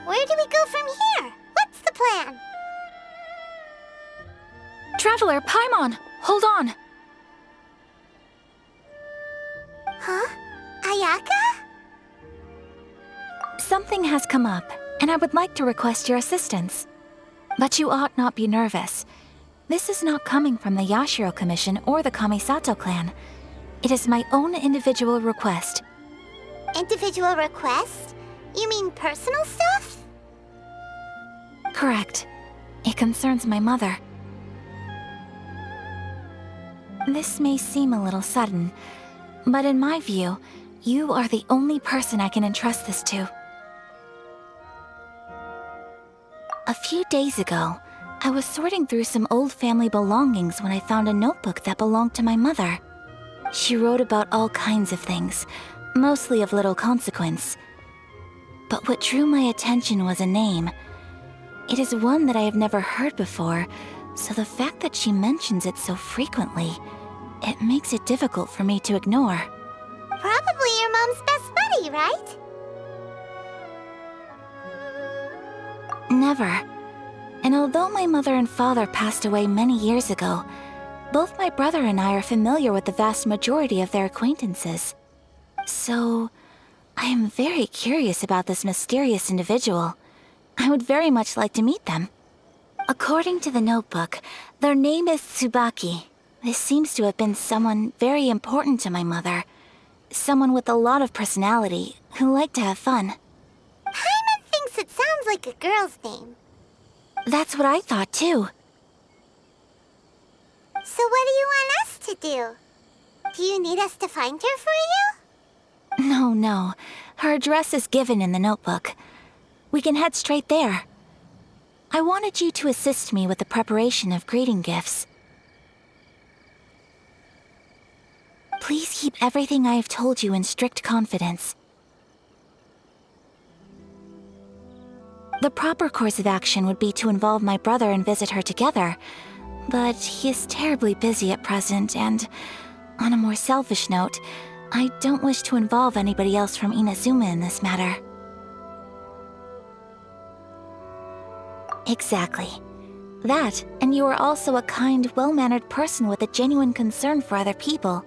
Where do we go from here? What's the plan? Traveler, Paimon, hold on. Huh? Ayaka? Something has come up, and I would like to request your assistance. But you ought not be nervous. This is not coming from the Yashiro Commission or the Kamisato clan. It is my own individual request. Individual request? You mean personal stuff? Correct. It concerns my mother. This may seem a little sudden, but in my view, you are the only person I can entrust this to. A few days ago, I was sorting through some old family belongings when I found a notebook that belonged to my mother. She wrote about all kinds of things, mostly of little consequence. But what drew my attention was a name. It is one that I have never heard before, so the fact that she mentions it so frequently, it makes it difficult for me to ignore. Probably your mom's best buddy, right? Never. And although my mother and father passed away many years ago, both my brother and I are familiar with the vast majority of their acquaintances. So, I am very curious about this mysterious individual. I would very much like to meet them. According to the notebook, their name is Tsubaki. This seems to have been someone very important to my mother. Someone with a lot of personality, who liked to have fun. Paimon thinks it sounds like a girl's name. That's what I thought too. So what do you want us to do? Do you need us to find her for you? No. Her address is given in the notebook. We can head straight there. I wanted you to assist me with the preparation of greeting gifts. Please keep everything I have told you in strict confidence. The proper course of action would be to involve my brother and visit her together, but he is terribly busy at present, and on a more selfish note, I don't wish to involve anybody else from Inazuma in this matter. Exactly. That, and you are also a kind, well-mannered person with a genuine concern for other people.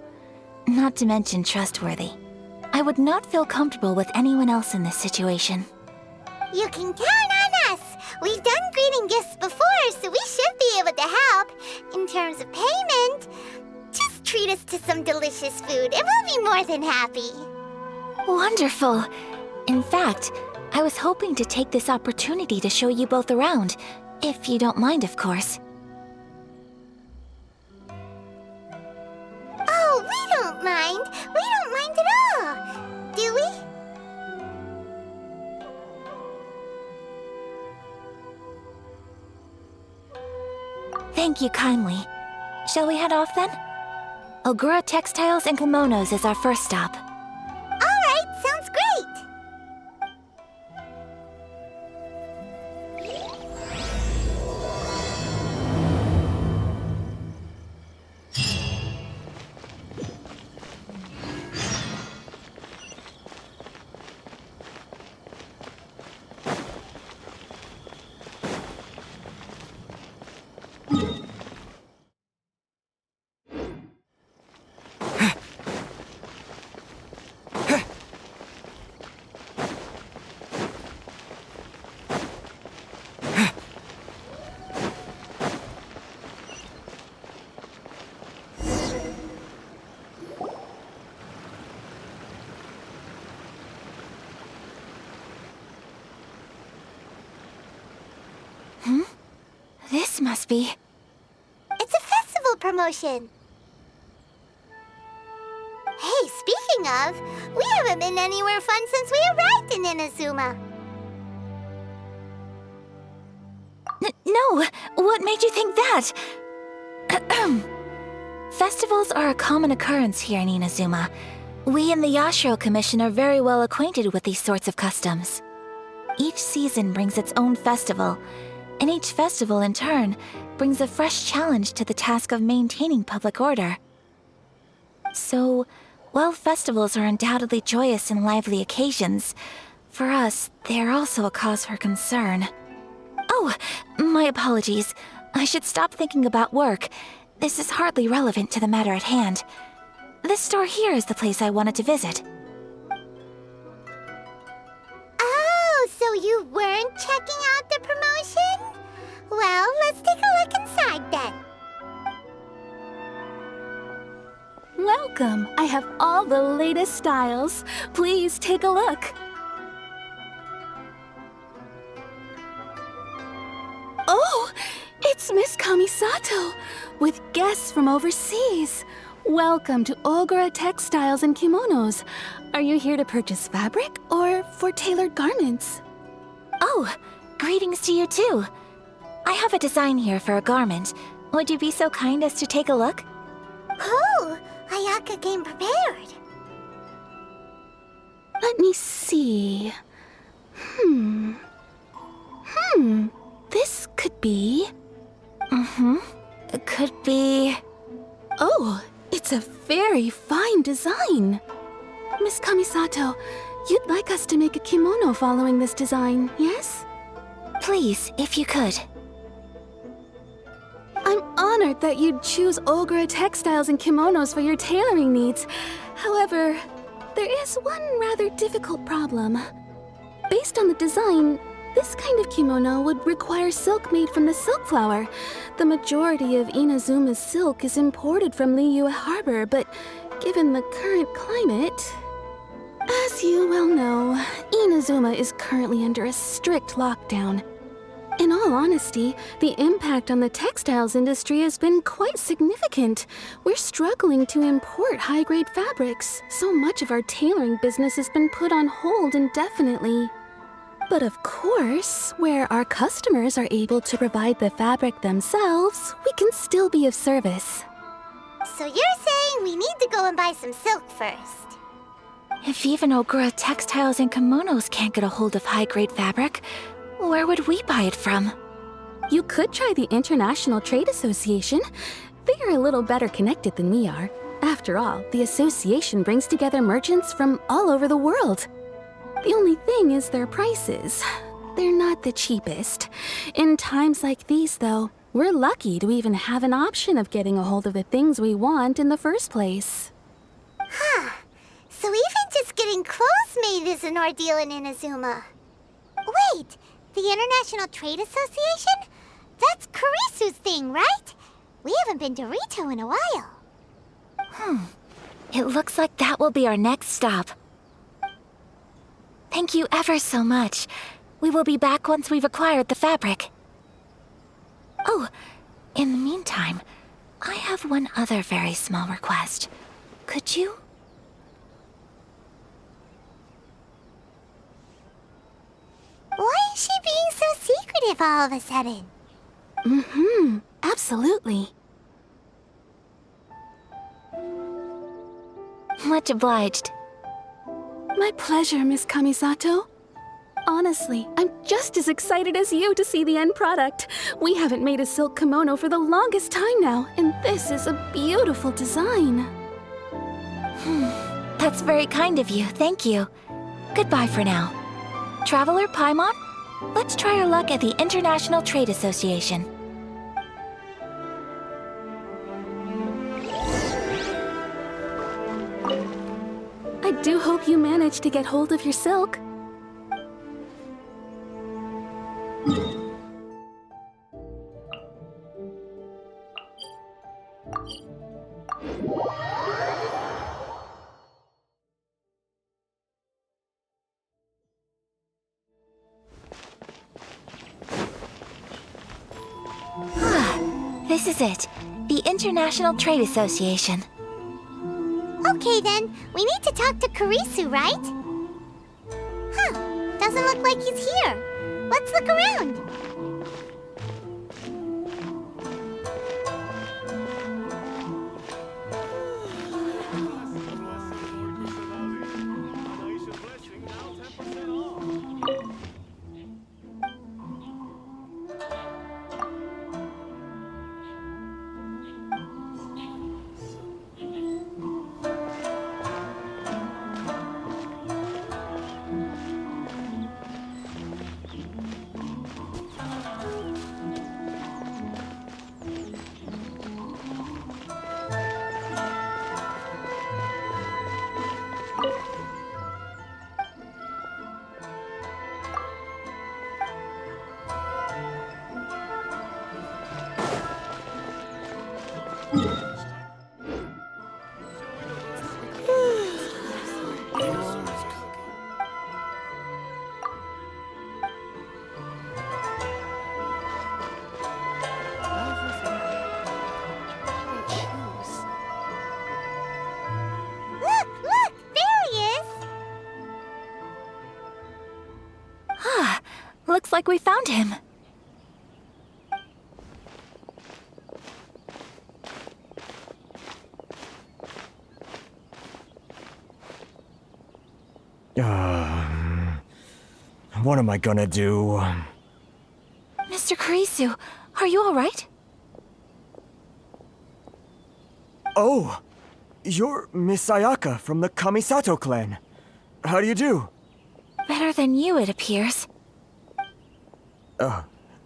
Not to mention trustworthy. I would not feel comfortable with anyone else in this situation. You can count on us! We've done greeting gifts before, so we should be able to help. In terms of payment, just treat us to some delicious food and we'll be more than happy. Wonderful! In fact, I was hoping to take this opportunity to show you both around, if you don't mind, of course. Oh, we don't mind. We don't mind at all. Do we? Thank you kindly. Shall we head off then? Ogura Textiles and Kimonos is our first stop. All right, sounds great. This must be... It's a festival promotion. Hey, speaking of, we haven't been anywhere fun since we arrived in Inazuma. No! What made you think that? Festivals are a common occurrence here in Inazuma. We in the Yashiro Commission are very well acquainted with these sorts of customs. Each season brings its own festival, and each festival, in turn, brings a fresh challenge to the task of maintaining public order. So, while festivals are undoubtedly joyous and lively occasions, For us, they are also a cause for concern. Oh, my apologies. I should stop thinking about work. This is hardly relevant to the matter at hand. This store here is the place I wanted to visit. Oh, so you weren't checking out the promotion? Well, let's take a look inside then. Welcome! I have all the latest styles. Please take a look. Oh, it's Miss Kamisato, with guests from overseas. Welcome to Ogura Textiles and Kimonos. Are you here to purchase fabric or for tailored garments? Oh, greetings to you too. I have a design here for a garment. Would you be so kind as to take a look? Oh, Ayaka came prepared. Let me see. This could be... It could be... Oh, it's a very fine design. Miss Kamisato, you'd like us to make a kimono following this design, yes? Please, if you could. I'm honored that you'd choose Ogura Textiles and Kimonos for your tailoring needs. However, there is one rather difficult problem. Based on the design, this kind of kimono would require silk made from the silk flower. The majority of Inazuma's silk is imported from Liyue Harbor, but given the current climate... As you well know, Inazuma is currently under a strict lockdown. In all honesty, the impact on the textiles industry has been quite significant. We're struggling to import high-grade fabrics. So much of our tailoring business has been put on hold indefinitely. But of course, where our customers are able to provide the fabric themselves, we can still be of service. So you're saying we need to go and buy some silk first? If even Ogura Textiles and Kimonos can't get a hold of high-grade fabric, where would we buy it from? You could try the International Trade Association. They are a little better connected than we are. After all, the association brings together merchants from all over the world. The only thing is their prices. They're not the cheapest. In times like these, though, we're lucky to even have an option of getting a hold of the things we want in the first place. Huh. So even just getting clothes made is an ordeal in Inazuma. Wait, the International Trade Association? That's Kurisu's thing, right? We haven't been to Rito in a while. It looks like that will be our next stop. Thank you ever so much. We will be back once we've acquired the fabric. Oh, in the meantime, I have one other very small request. Could you? Why is she being so secretive all of a sudden? Absolutely. Much obliged. My pleasure, Miss Kamisato. Honestly, I'm just as excited as you to see the end product. We haven't made a silk kimono for the longest time now, and this is a beautiful design. That's very kind of you, thank you. Goodbye for now. Traveler Paimon, let's try our luck at the International Trade Association. I do hope you manage to get hold of your silk. This is it, the International Trade Association. Okay then, we need to talk to Kurisu, right? Doesn't look like he's here. Let's look around. Looks like we found him. What am I gonna do? Mr. Kurisu, are you alright? Oh! You're Miss Ayaka from the Kamisato clan. How do you do? Better than you, it appears.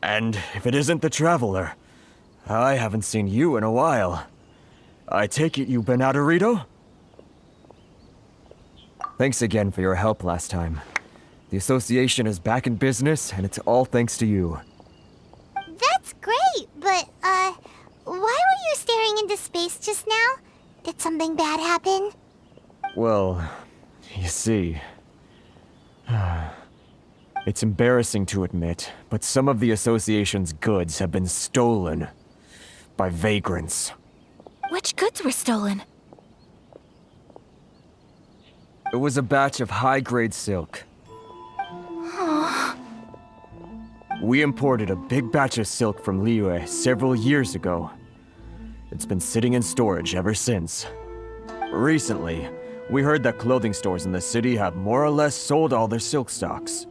And if it isn't the Traveler, I haven't seen you in a while. I take it you've been out of Rito? Thanks again for your help last time. The association is back in business, and it's all thanks to you. That's great, but, why were you staring into space just now? Did something bad happen? Well, you see... It's embarrassing to admit, but some of the association's goods have been stolen by vagrants. Which goods were stolen? It was a batch of high-grade silk. We imported a big batch of silk from Liyue several years ago. It's been sitting in storage ever since. Recently, we heard that clothing stores in the city have more or less sold all their silk stocks.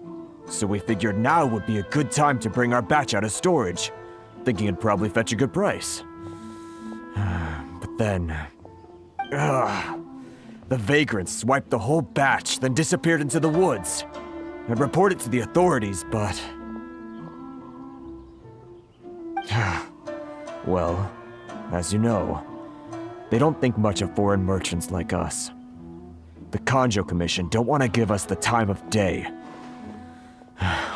So we figured now would be a good time to bring our batch out of storage, thinking it'd probably fetch a good price. But then... the vagrants swiped the whole batch, then disappeared into the woods. I'd report it to the authorities, but... Well, as you know, they don't think much of foreign merchants like us. The Kanjo Commission don't want to give us the time of day.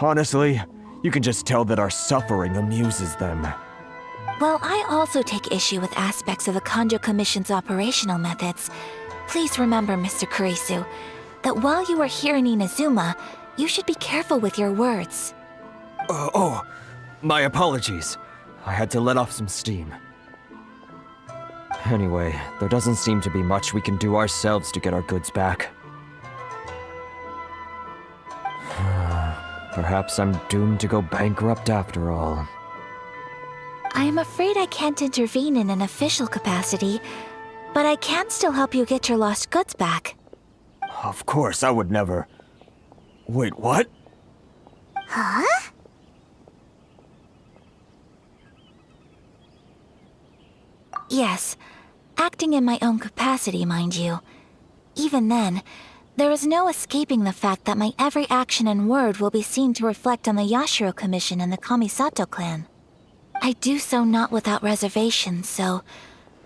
Honestly, you can just tell that our suffering amuses them. Well, I also take issue with aspects of the Kanjo Commission's operational methods. Please remember, Mr. Kurisu, that while you are here in Inazuma, you should be careful with your words. My apologies. I had to let off some steam. Anyway, there doesn't seem to be much we can do ourselves to get our goods back. Perhaps I'm doomed to go bankrupt after all. I am afraid I can't intervene in an official capacity, but I can still help you get your lost goods back. Of course, I would never... Wait, what? Huh? Yes, acting in my own capacity, mind you. Even then, there is no escaping the fact that my every action and word will be seen to reflect on the Yashiro Commission and the Kamisato clan. I do so not without reservation, so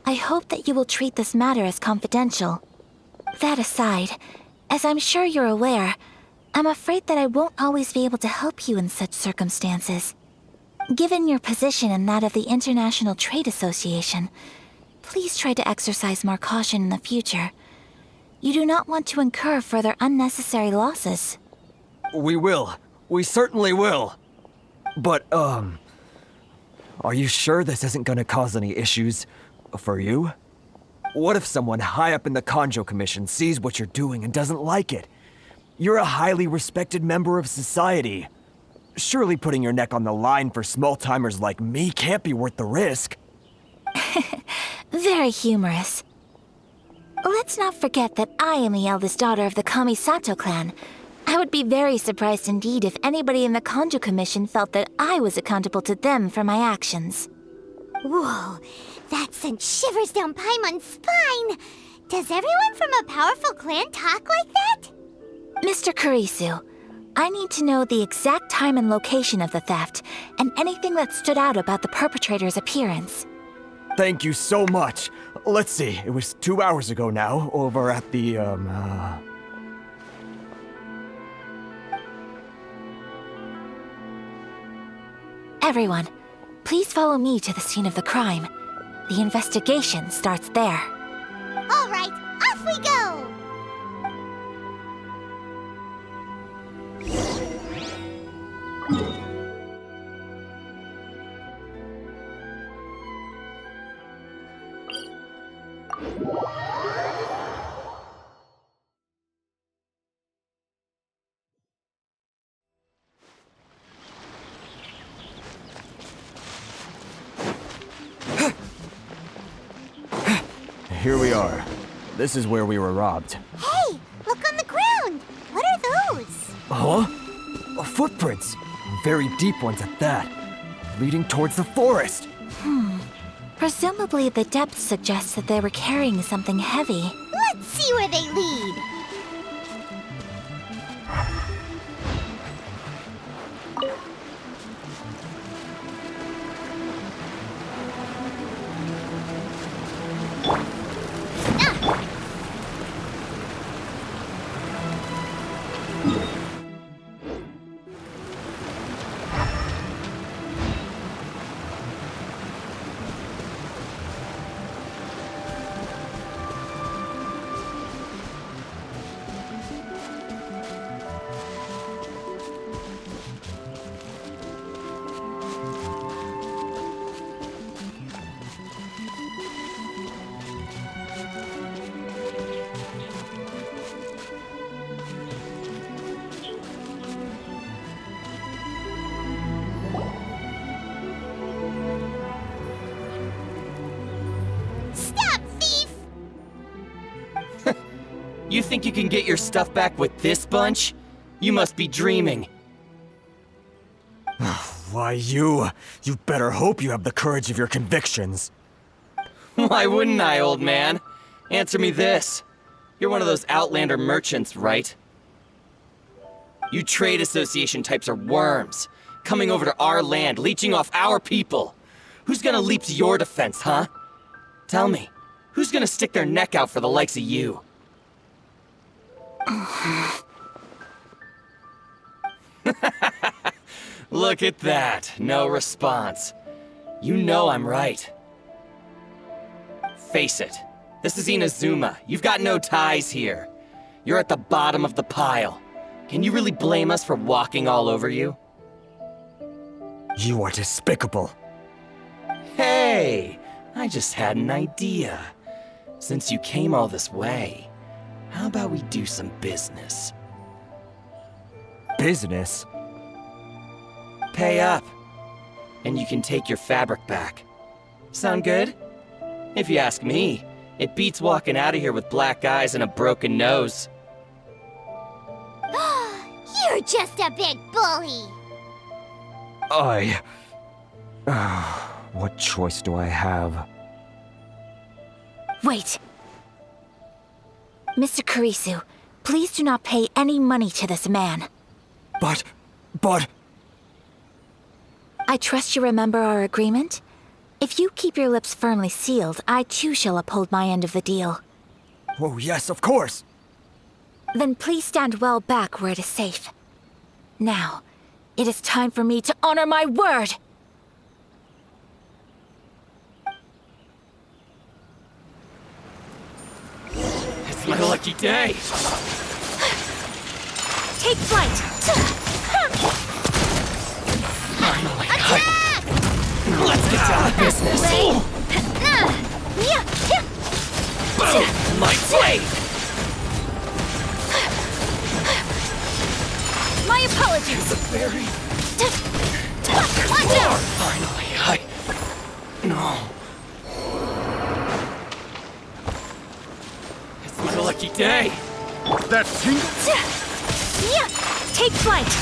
I hope that you will treat this matter as confidential. That aside, as I'm sure you're aware, I'm afraid that I won't always be able to help you in such circumstances. Given your position and that of the International Trade Association, please try to exercise more caution in the future. You do not want to incur further unnecessary losses. We will. We certainly will. But, are you sure this isn't gonna cause any issues for you? What if someone high up in the Kanjo Commission sees what you're doing and doesn't like it? You're a highly respected member of society. Surely putting your neck on the line for small-timers like me can't be worth the risk. Very humorous. Let's not forget that I am the eldest daughter of the Kamisato clan. I would be very surprised indeed if anybody in the Kanjo Commission felt that I was accountable to them for my actions. Whoa, that sent shivers down Paimon's spine! Does everyone from a powerful clan talk like that? Mr. Kurisu, I need to know the exact time and location of the theft, and anything that stood out about the perpetrator's appearance. Thank you so much. Let's see, it was 2 hours ago now, over at the, Everyone, please follow me to the scene of the crime. The investigation starts there. All right, off we go! here we are. This is where we were robbed. Hey, look on the ground. What are those? Huh? Footprints. Very deep ones at that. Leading towards the forest. Presumably the depth suggests that they were carrying something heavy. Let's see where they lead. You think you can get your stuff back with this bunch? You must be dreaming. Why, you better hope you have the courage of your convictions. Why wouldn't I, old man? Answer me this. You're one of those Outlander merchants, right? You trade association types are worms, coming over to our land, leeching off our people. Who's gonna leap to your defense, huh? Tell me, who's gonna stick their neck out for the likes of you? Look at that, no response. You know I'm right. Face it, this is Inazuma. You've got no ties here. You're at the bottom of the pile. Can you really blame us for walking all over you? You are despicable. Hey, I just had an idea. Since you came all this way, how about we do some business? Business? Pay up, and you can take your fabric back. Sound good? If you ask me, it beats walking out of here with black eyes and a broken nose. You're just a big bully. What choice do I have? Wait. Mr. Kurisu, please do not pay any money to this man. But... I trust you remember our agreement? If you keep your lips firmly sealed, I too shall uphold my end of the deal. Oh, yes, of course. Then please stand well back where it is safe. Now, it is time for me to honor my word! It's my lucky day! Take flight! Finally! Let's get down to business! Boom! My blade! My apologies! Very... Watch out! Finally, No. It's my lucky day! That tingle? Take flight!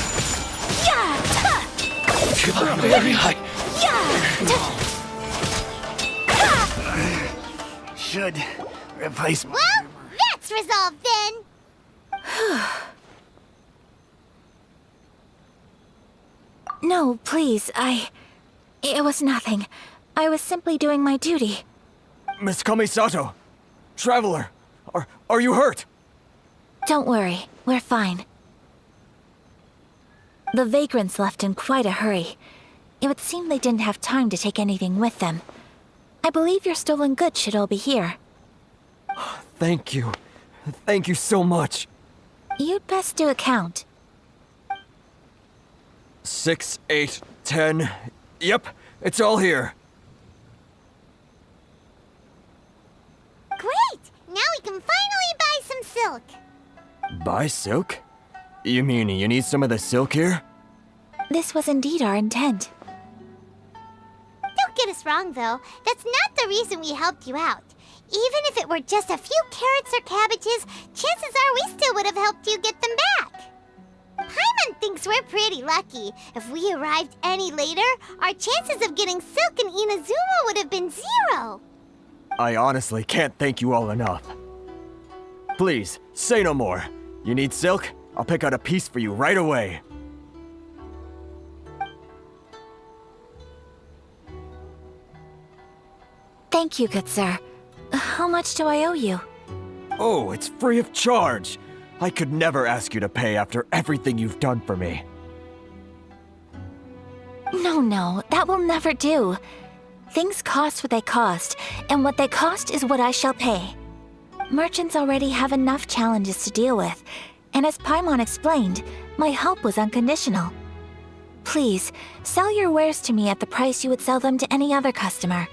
Very high. Should replace my... Well, that's resolved then. No, please, It was nothing. I was simply doing my duty. Miss Kamisato! Traveler! Are you hurt? Don't worry, we're fine. The vagrants left in quite a hurry. It would seem they didn't have time to take anything with them. I believe your stolen goods should all be here. Thank you. Thank you so much. You'd best do a count. 6, 8, 10... Yep, it's all here. Great! Now we can finally buy some silk. Buy silk? You mean you need some of the silk here? This was indeed our intent. Don't get us wrong, though. That's not the reason we helped you out. Even if it were just a few carrots or cabbages, chances are we still would have helped you get them back. Paimon thinks we're pretty lucky. If we arrived any later, our chances of getting silk in Inazuma would have been 0. I honestly can't thank you all enough. Please, say no more. You need silk? I'll pick out a piece for you right away. Thank you, good sir. How much do I owe you? Oh, it's free of charge. I could never ask you to pay after everything you've done for me. No, that will never do. Things cost what they cost, and what they cost is what I shall pay. Merchants already have enough challenges to deal with, and as Paimon explained, my help was unconditional. Please, sell your wares to me at the price you would sell them to any other customer.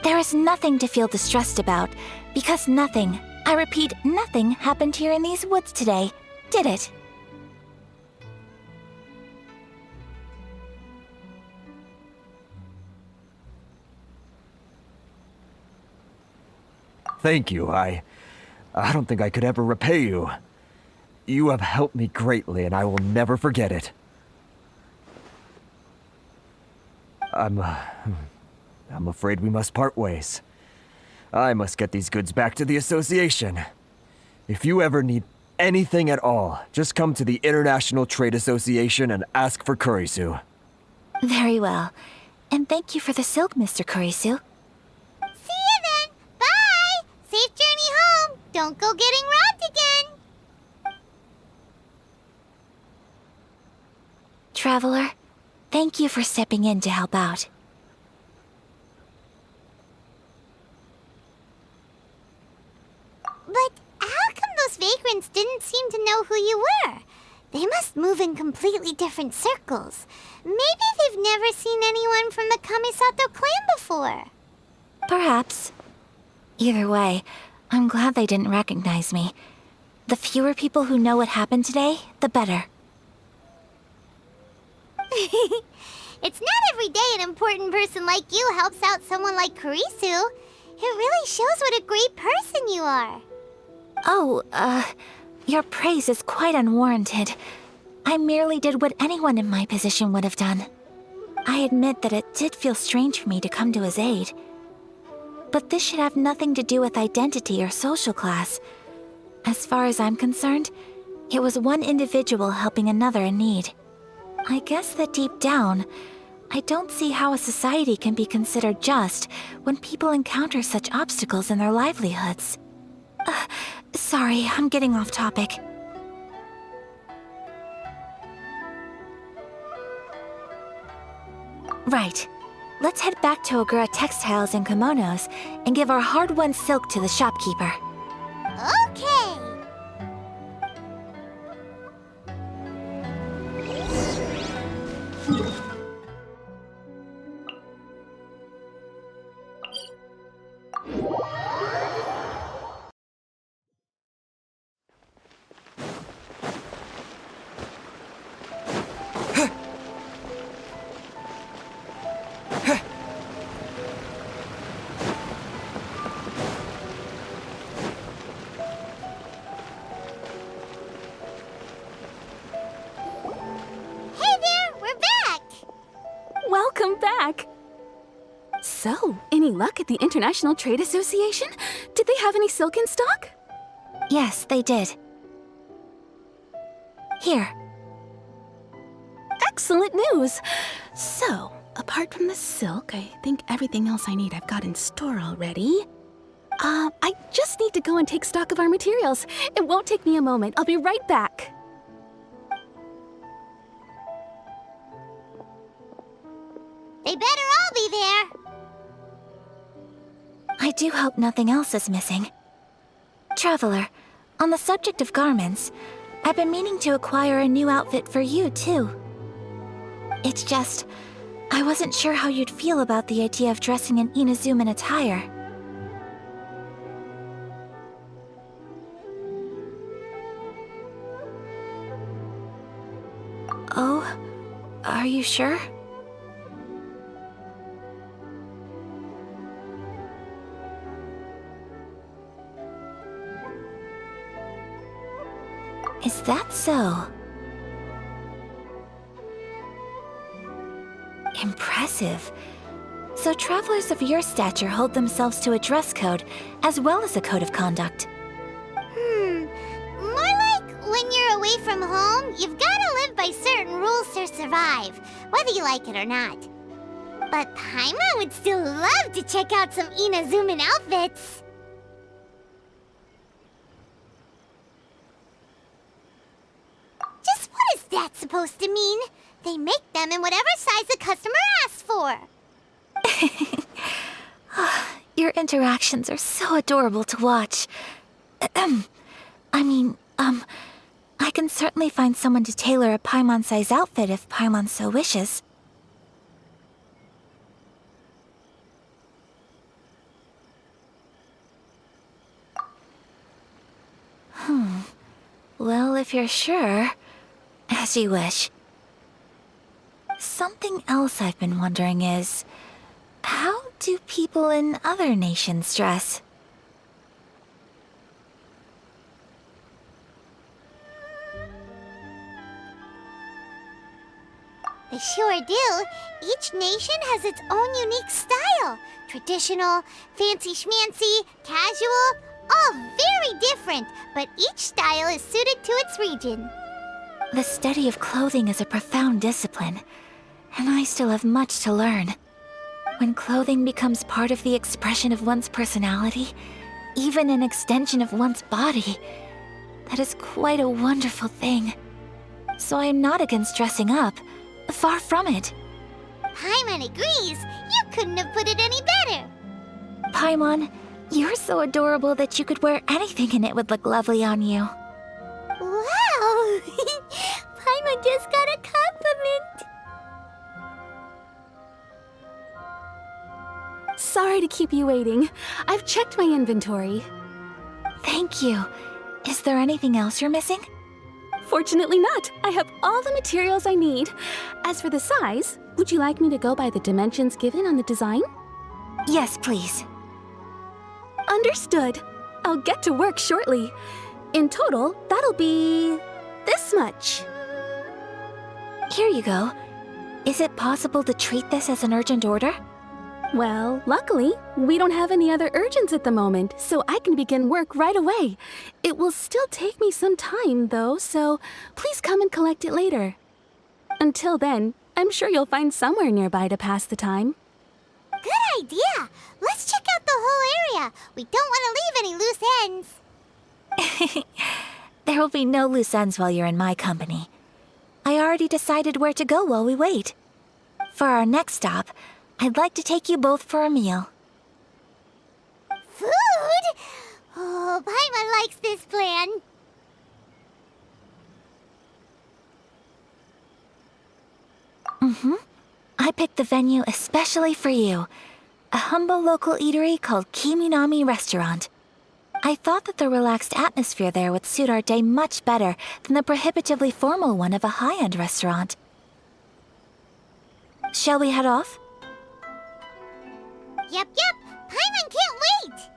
There is nothing to feel distressed about, because nothing, I repeat, nothing happened here in these woods today, did it? Thank you. I don't think I could ever repay you. You have helped me greatly, and I will never forget it. I'm afraid we must part ways. I must get these goods back to the association. If you ever need anything at all, just come to the International Trade Association and ask for Kurisu. Very well. And thank you for the silk, Mr. Kurisu. See you then. Bye. Safe journey home. Don't go getting robbed again. Traveler, thank you for stepping in to help out. But how come those vagrants didn't seem to know who you were? They must move in completely different circles. Maybe they've never seen anyone from the Kamisato clan before. Perhaps. Either way, I'm glad they didn't recognize me. The fewer people who know what happened today, the better. It's not every day an important person like you helps out someone like Kurisu. It really shows what a great person you are. Oh, your praise is quite unwarranted. I merely did what anyone in my position would have done. I admit that it did feel strange for me to come to his aid. But this should have nothing to do with identity or social class. As far as I'm concerned, it was one individual helping another in need. I guess that deep down, I don't see how a society can be considered just when people encounter such obstacles in their livelihoods. Sorry, I'm getting off topic. Right. Let's head back to Ogura Textiles and Kimonos and give our hard-won silk to the shopkeeper. Okay. Welcome back! So, any luck at the International Trade Association? Did they have any silk in stock? Yes, they did. Here. Excellent news! So, apart from the silk, I think everything else I need I've got in store already. I just need to go and take stock of our materials. It won't take me a moment. I'll be right back. They better all be there. I do hope nothing else is missing. Traveler, on the subject of garments, I've been meaning to acquire a new outfit for you, too. It's just, I wasn't sure how you'd feel about the idea of dressing in Inazuman attire. Oh, are you sure? that's so... Impressive. So travelers of your stature hold themselves to a dress code, as well as a code of conduct. More like when you're away from home, you've gotta live by certain rules to survive, whether you like it or not. But Paimon would still love to check out some Inazuman outfits. Just what is that supposed to mean? They make them in whatever size the customer asks for. Your interactions are so adorable to watch. I can certainly find someone to tailor a Paimon-size outfit if Paimon so wishes. Well, if you're sure, as you wish. Something else I've been wondering is, how do people in other nations dress? They sure do. Each nation has its own unique style. Traditional, fancy schmancy, casual, all very different, but each style is suited to its region. The study of clothing is a profound discipline, and I still have much to learn. When clothing becomes part of the expression of one's personality, even an extension of one's body, that is quite a wonderful thing. So I am not against dressing up. Far from it. Paimon agrees. You couldn't have put it any better. Paimon, you're so adorable that you could wear anything and it would look lovely on you. Wow! Paimon just got a compliment. Sorry to keep you waiting. I've checked my inventory. Thank you. Is there anything else you're missing? Fortunately not. I have all the materials I need. As for the size, would you like me to go by the dimensions given on the design? Yes, please. Understood. I'll get to work shortly. In total, that'll be... this much. Here you go. Is it possible to treat this as an urgent order? Well, luckily, we don't have any other urgents at the moment, so I can begin work right away. It will still take me some time, though, so please come and collect it later. Until then, I'm sure you'll find somewhere nearby to pass the time. Good idea. Let's check out the whole area. We don't want to leave any loose ends. There will be no loose ends while you're in my company. I already decided where to go while we wait. For our next stop, I'd like to take you both for a meal. Food? Oh, Paimon likes this plan. I picked the venue especially for you. A humble local eatery called Kiminami Restaurant. I thought that the relaxed atmosphere there would suit our day much better than the prohibitively formal one of a high-end restaurant. Shall we head off? Yep. Paimon can't wait.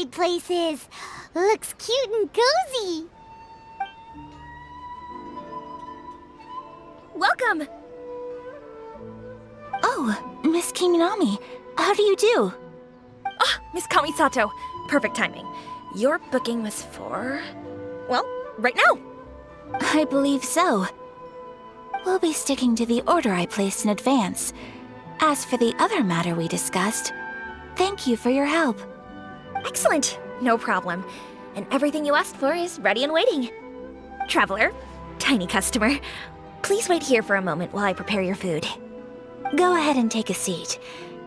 outside place is. Looks cute and cozy. Welcome! Oh, Miss Kiminami, how do you do? Ah, Miss Kamisato. Perfect timing. Your booking was for... well, right now. I believe so. We'll be sticking to the order I placed in advance. As for the other matter we discussed, thank you for your help. Excellent. No problem. And everything you asked for is ready and waiting. Traveler, tiny customer, please wait here for a moment while I prepare your food. Go ahead and take a seat.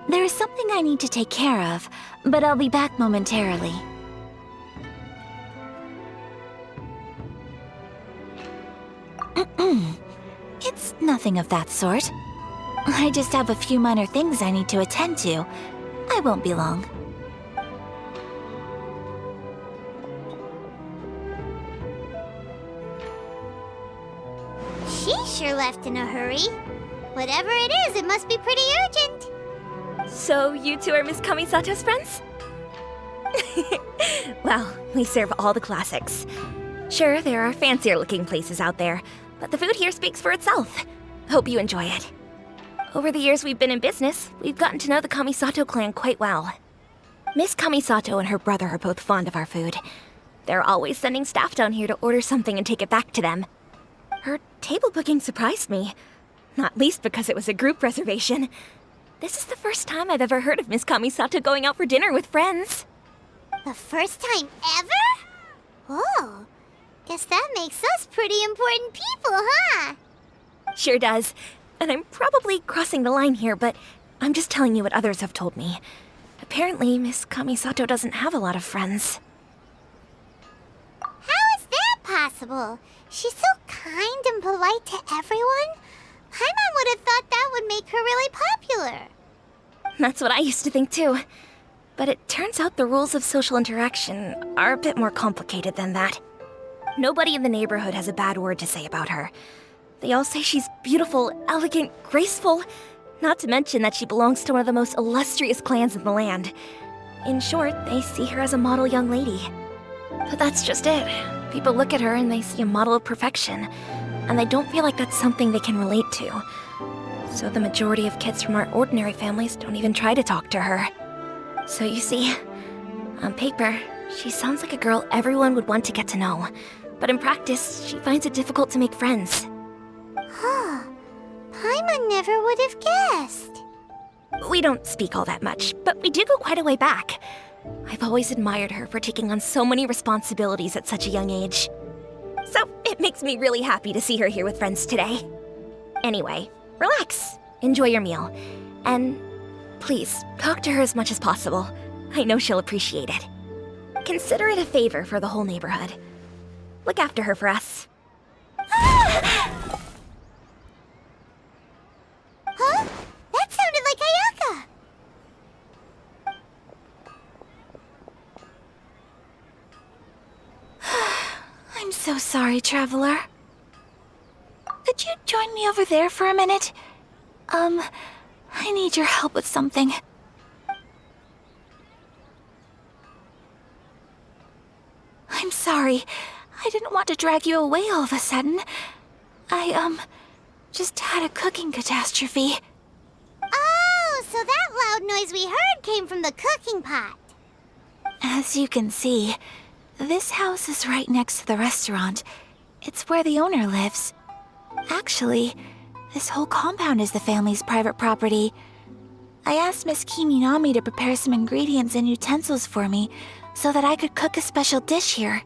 There is something I need to take care of, but I'll be back momentarily. It's nothing of that sort. I just have a few minor things I need to attend to. I won't be long. She sure left in a hurry. Whatever it is, it must be pretty urgent. So you two are Miss Kamisato's friends? Well, we serve all the classics. Sure, there are fancier looking places out there, but the food here speaks for itself. Hope you enjoy it. Over the years we've been in business, we've gotten to know the Kamisato clan quite well. Miss Kamisato and her brother are both fond of our food. They're always sending staff down here to order something and take it back to them. Her table booking surprised me, not least because it was a group reservation. This is the first time I've ever heard of Miss Kamisato going out for dinner with friends. The first time ever? Oh, guess that makes us pretty important people, huh? Sure does. And I'm probably crossing the line here, but I'm just telling you what others have told me. Apparently, Miss Kamisato doesn't have a lot of friends. How is that possible? She's so kind and polite to everyone. Paimon would have thought that would make her really popular. That's what I used to think too. But it turns out the rules of social interaction are a bit more complicated than that. Nobody in the neighborhood has a bad word to say about her. They all say she's beautiful, elegant, graceful, not to mention that she belongs to one of the most illustrious clans in the land. In short, they see her as a model young lady. But that's just it. People look at her and they see a model of perfection, and they don't feel like that's something they can relate to. So the majority of kids from our ordinary families don't even try to talk to her. So you see, on paper, she sounds like a girl everyone would want to get to know. But in practice, she finds it difficult to make friends. Huh. Paimon never would have guessed. We don't speak all that much, but we do go quite a way back. I've always admired her for taking on so many responsibilities at such a young age. So it makes me really happy to see her here with friends today. Anyway, relax, enjoy your meal, and please, talk to her as much as possible. I know she'll appreciate it. Consider it a favor for the whole neighborhood. Look after her for us. Huh? That sounded like Ayaka! I'm so sorry, Traveler. Could you join me over there for a minute? I need your help with something. I'm sorry. I didn't want to drag you away all of a sudden. I, just had a cooking catastrophe. Oh, so that loud noise we heard came from the cooking pot. As you can see, this house is right next to the restaurant. It's where the owner lives. Actually, this whole compound is the family's private property. I asked Miss Kiminami to prepare some ingredients and utensils for me so that I could cook a special dish here.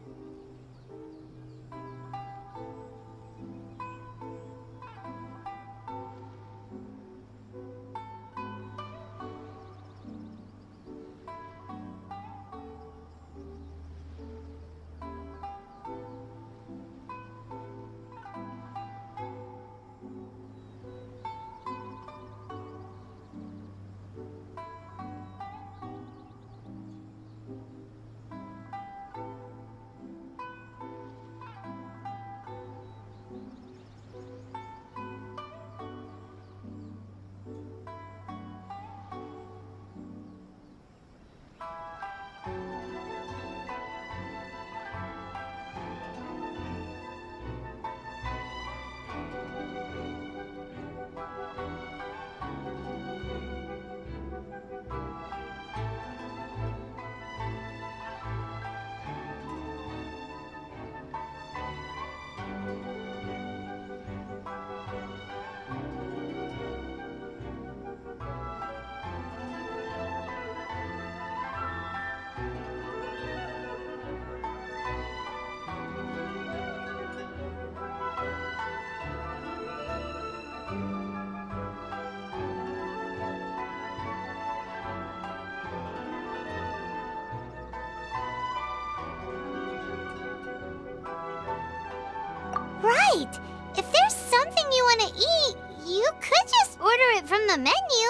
Right! If there's something you want to eat, you could just order it from the menu.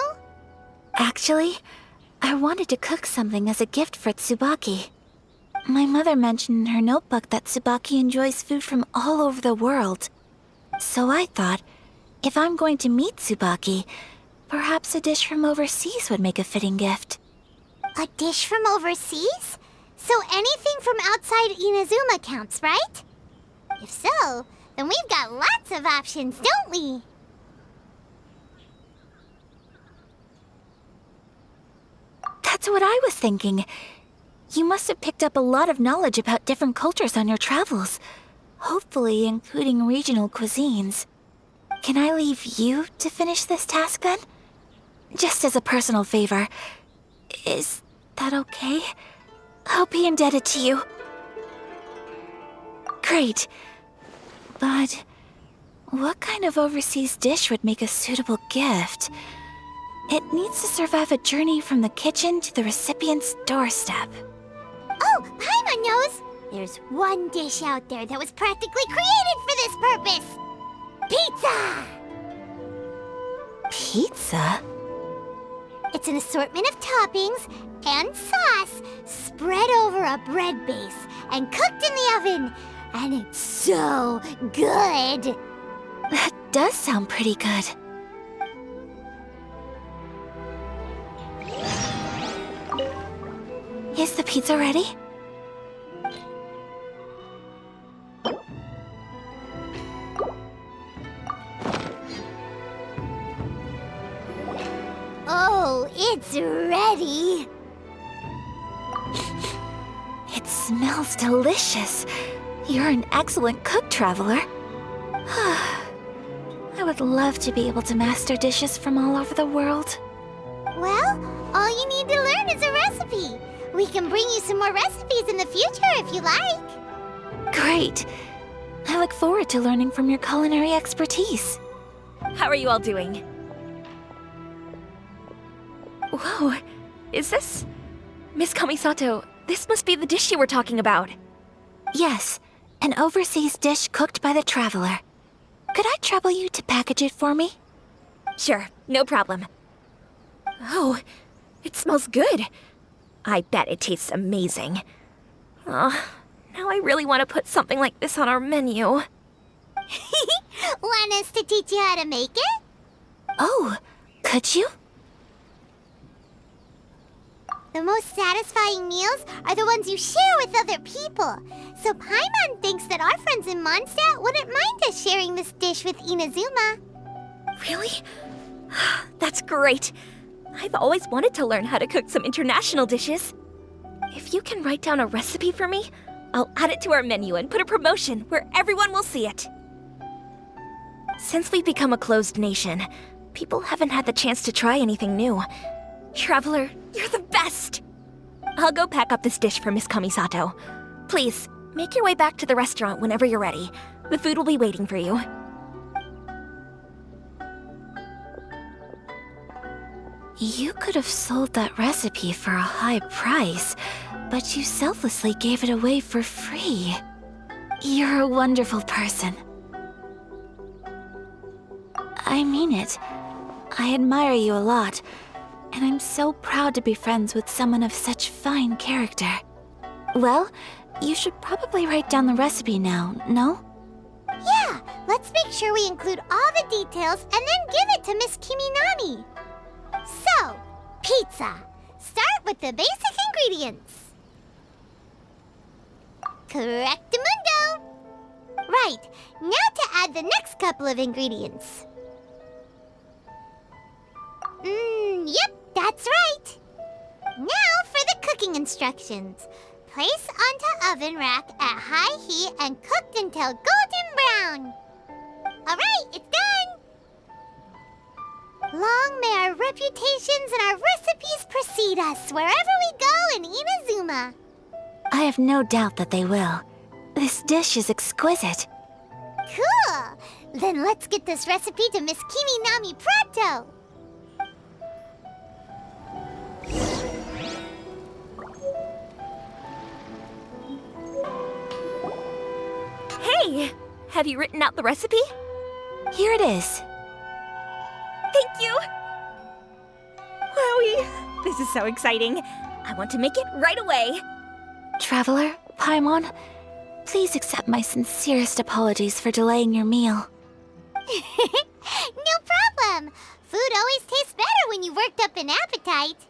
Actually, I wanted to cook something as a gift for Tsubaki. My mother mentioned in her notebook that Tsubaki enjoys food from all over the world. So I thought, if I'm going to meet Tsubaki, perhaps a dish from overseas would make a fitting gift. A dish from overseas? So anything from outside Inazuma counts, right? If so, then we've got lots of options, don't we? That's what I was thinking. You must have picked up a lot of knowledge about different cultures on your travels, hopefully including regional cuisines. Can I leave you to finish this task then? Just as a personal favor. Is that okay? I'll be indebted to you. Great. But what kind of overseas dish would make a suitable gift? It needs to survive a journey from the kitchen to the recipient's doorstep. Oh, Paimon knows! There's one dish out there that was practically created for this purpose! Pizza! Pizza? It's an assortment of toppings and sauce spread over a bread base and cooked in the oven. And it's so good! That does sound pretty good. Is the pizza ready? Oh, it's ready! It smells delicious. You're an excellent cook, Traveler. I would love to be able to master dishes from all over the world. Well, all you need to learn is a recipe. We can bring you some more recipes in the future if you like. Great. I look forward to learning from your culinary expertise. How are you all doing? Whoa, is this... Miss Kamisato, this must be the dish you were talking about. Yes, an overseas dish cooked by the Traveler. Could I trouble you to package it for me? Sure, no problem. Oh, it smells good. I bet it tastes amazing. Oh, now I really want to put something like this on our menu. Want us to teach you how to make it? Oh, could you? The most satisfying meals are the ones you share with other people. So Paimon thinks that our friends in Mondstadt wouldn't mind us sharing this dish with Inazuma. Really? That's great. I've always wanted to learn how to cook some international dishes. If you can write down a recipe for me, I'll add it to our menu and put a promotion where everyone will see it. Since we've become a closed nation, people haven't had the chance to try anything new. Traveler, you're the best! I'll go pack up this dish for Miss Kamisato. Please, make your way back to the restaurant whenever you're ready. The food will be waiting for you. You could have sold that recipe for a high price, but you selflessly gave it away for free. You're a wonderful person. I mean it. I admire you a lot, and I'm so proud to be friends with someone of such fine character. Well, you should probably write down the recipe now, no? Yeah, let's make sure we include all the details and then give it to Miss Kiminami. So, pizza. Start with the basic ingredients. Correctamundo. Right, now to add the next couple of ingredients. Yep, that's right. Now for the cooking instructions. Place onto oven rack at high heat and cooked until golden brown. Alright, it's done! Long may our reputations and our recipes precede us wherever we go in Inazuma. I have no doubt that they will. This dish is exquisite. Cool! Then let's get this recipe to Miss Kiminami pronto! Hey! Have you written out the recipe? Here it is. Thank you! Wowie! This is so exciting. I want to make it right away. Traveler, Paimon, please accept my sincerest apologies for delaying your meal. No problem. Food always tastes better when you worked up an appetite.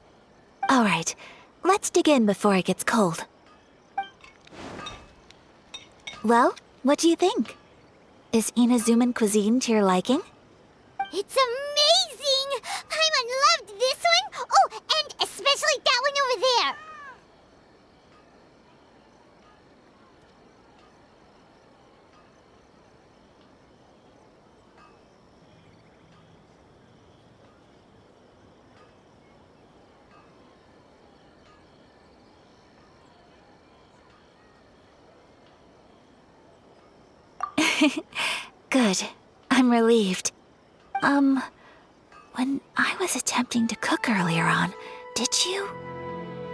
All right, let's dig in before it gets cold. Well, what do you think? Is Inazuman cuisine to your liking? It's amazing! Paimon loved this one! Oh, and especially that one over there! Good. I'm relieved. When I was attempting to cook earlier on, did you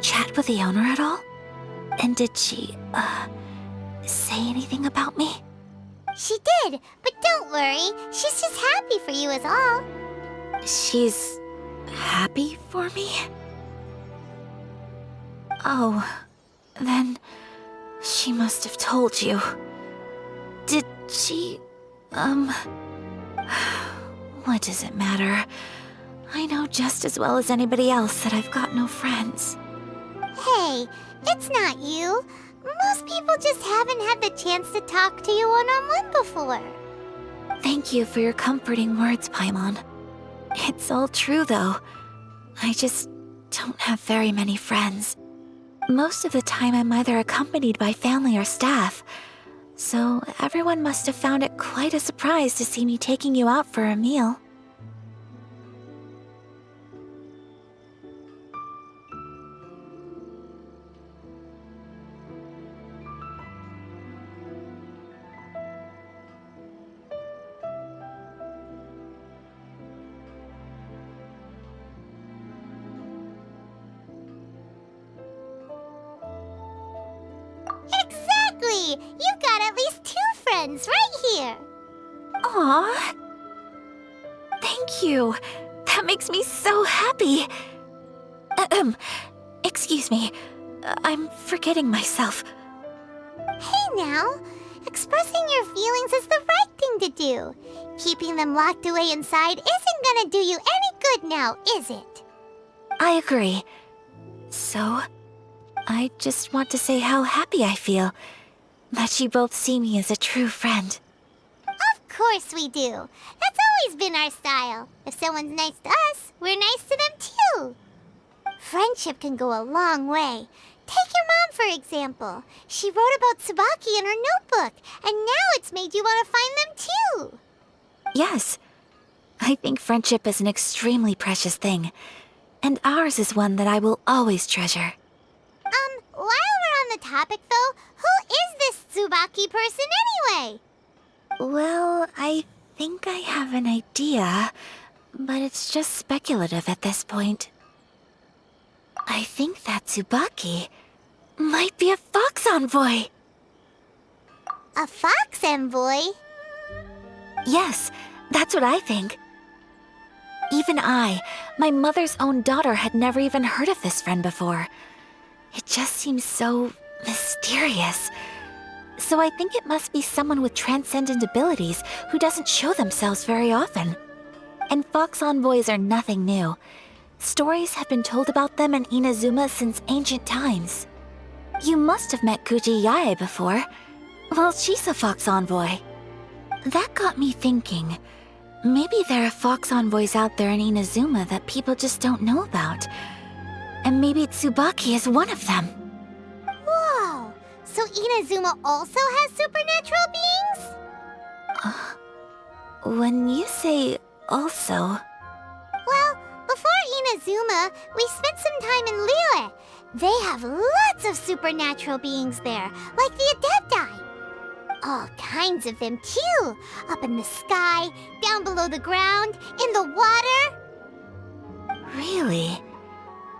chat with the owner at all? And did she, say anything about me? She did, but don't worry. She's just happy for you is all. She's happy for me? Oh, then she must have told you. Did she, what does it matter? I know just as well as anybody else that I've got no friends. Hey, it's not you. Most people just haven't had the chance to talk to you one-on-one before. Thank you for your comforting words, Paimon. It's all true, though. I just don't have very many friends. Most of the time I'm either accompanied by family or staff, so everyone must have found it quite a surprise to see me taking you out for a meal. Exactly! You've got at least 2 friends right here. Aw. Thank you. That makes me so happy. Excuse me. I'm forgetting myself. Hey now, expressing your feelings is the right thing to do. Keeping them locked away inside isn't gonna do you any good now, is it? I agree. So, I just want to say how happy I feel that you both see me as a true friend. Of course we do. That's always been our style. If someone's nice to us, we're nice to them too. Friendship can go a long way. Take your mom, for example. She wrote about Tsubaki in her notebook, and now it's made you want to find them too. Yes. I think friendship is an extremely precious thing, and ours is one that I will always treasure. While we're on the topic though, who is this Tsubaki person anyway? Well, I think I have an idea, but it's just speculative at this point. I think that Tsubaki might be a fox envoy. A fox envoy? Yes, that's what I think. Even I, my mother's own daughter, had never even heard of this friend before. It just seems so mysterious. So I think it must be someone with transcendent abilities who doesn't show themselves very often. And fox envoys are nothing new. Stories have been told about them in Inazuma since ancient times. You must have met Kuji Yae before. Well, she's a fox envoy. That got me thinking. Maybe there are fox envoys out there in Inazuma that people just don't know about. And maybe Tsubaki is one of them. Whoa! So Inazuma also has supernatural beings? When you say also... Well, before Inazuma, we spent some time in Liyue. They have lots of supernatural beings there, like the Adepti. All kinds of them too. Up in the sky, down below the ground, in the water. Really?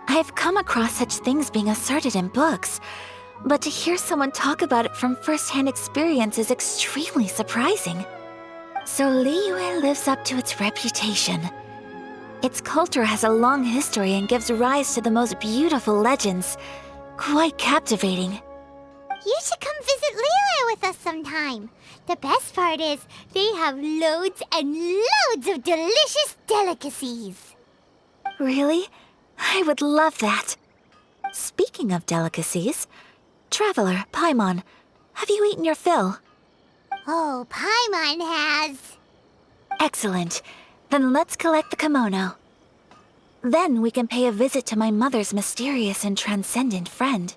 I've come across such things being asserted in books, but to hear someone talk about it from first-hand experience is extremely surprising. So Liyue lives up to its reputation. Its culture has a long history and gives rise to the most beautiful legends. Quite captivating. You should come visit Liyue with us sometime. The best part is, they have loads and loads of delicious delicacies. Really? I would love that. Speaking of delicacies, Traveler, Paimon, have you eaten your fill? Oh, Paimon has. Excellent. Then let's collect the kimono. Then we can pay a visit to my mother's mysterious and transcendent friend.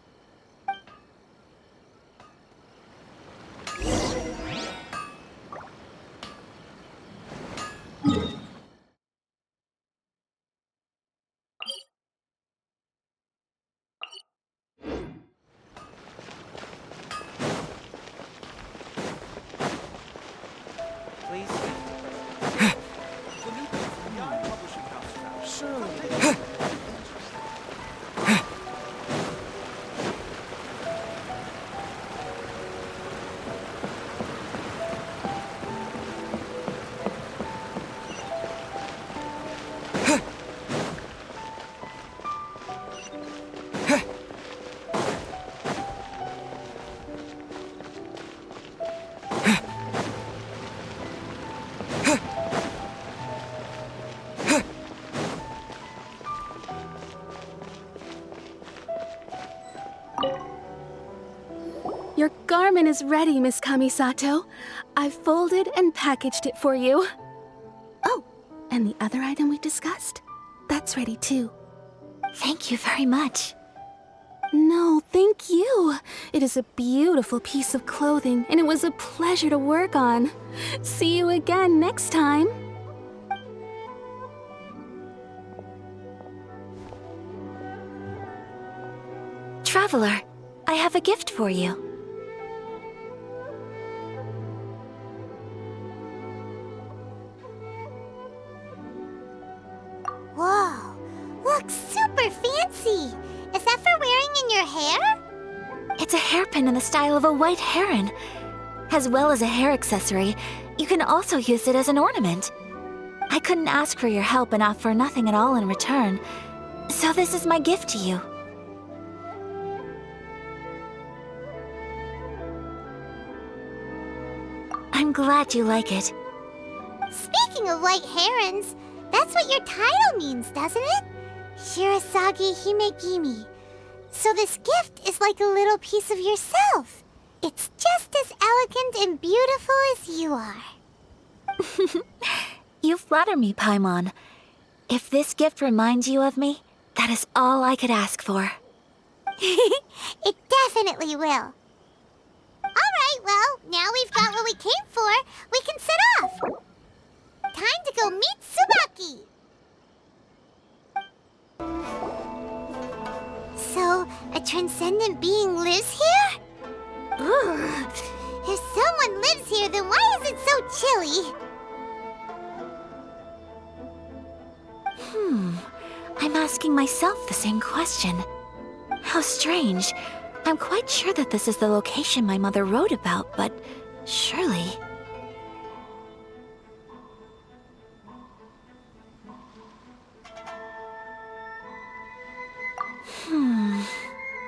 Your garment is ready, Miss Kamisato. I've folded and packaged it for you. Oh, and the other item we discussed? That's ready too. Thank you very much. No, thank you. It is a beautiful piece of clothing, and it was a pleasure to work on. See you again next time. Traveler, I have a gift for you. Whoa, looks super fancy. Is that for wearing in your hair? It's a hairpin in the style of a white heron. As well as a hair accessory, you can also use it as an ornament. I couldn't ask for your help and offer nothing at all in return, so this is my gift to you. I'm glad you like it. Speaking of white herons, that's what your title means, doesn't it? Shirasagi Himegimi. So this gift is like a little piece of yourself. It's just as elegant and beautiful as you are. You flatter me, Paimon. If this gift reminds you of me, that is all I could ask for. It definitely will. Alright, well, now we've got what we came for, we can set off. Time to go meet Tsubaki. So, a transcendent being lives here? Ugh. If someone lives here, then why is it so chilly? I'm asking myself the same question. How strange. I'm quite sure that this is the location my mother wrote about, but surely...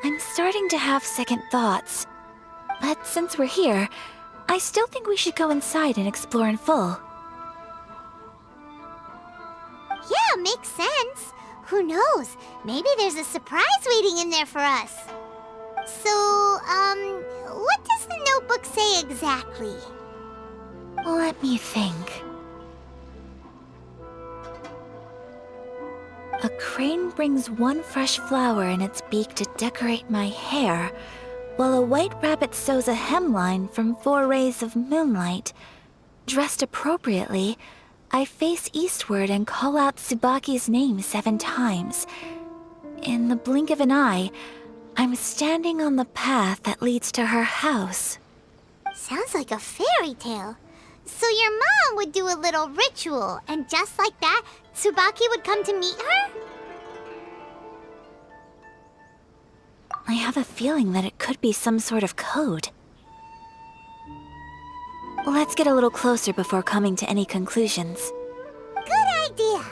I'm starting to have second thoughts. But since we're here, I still think we should go inside and explore in full. Yeah, makes sense. Who knows? Maybe there's a surprise waiting in there for us. So, what does the notebook say exactly? Let me think. A crane brings one fresh flower in its beak to decorate my hair, while a white rabbit sews a hemline from 4 rays of moonlight. Dressed appropriately, I face eastward and call out Tsubaki's name 7 times. In the blink of an eye, I'm standing on the path that leads to her house. Sounds like a fairy tale. So your mom would do a little ritual, and just like that, Tsubaki would come to meet her? I have a feeling that it could could be some sort of code. Let's get a little closer before coming to any conclusions. Good idea.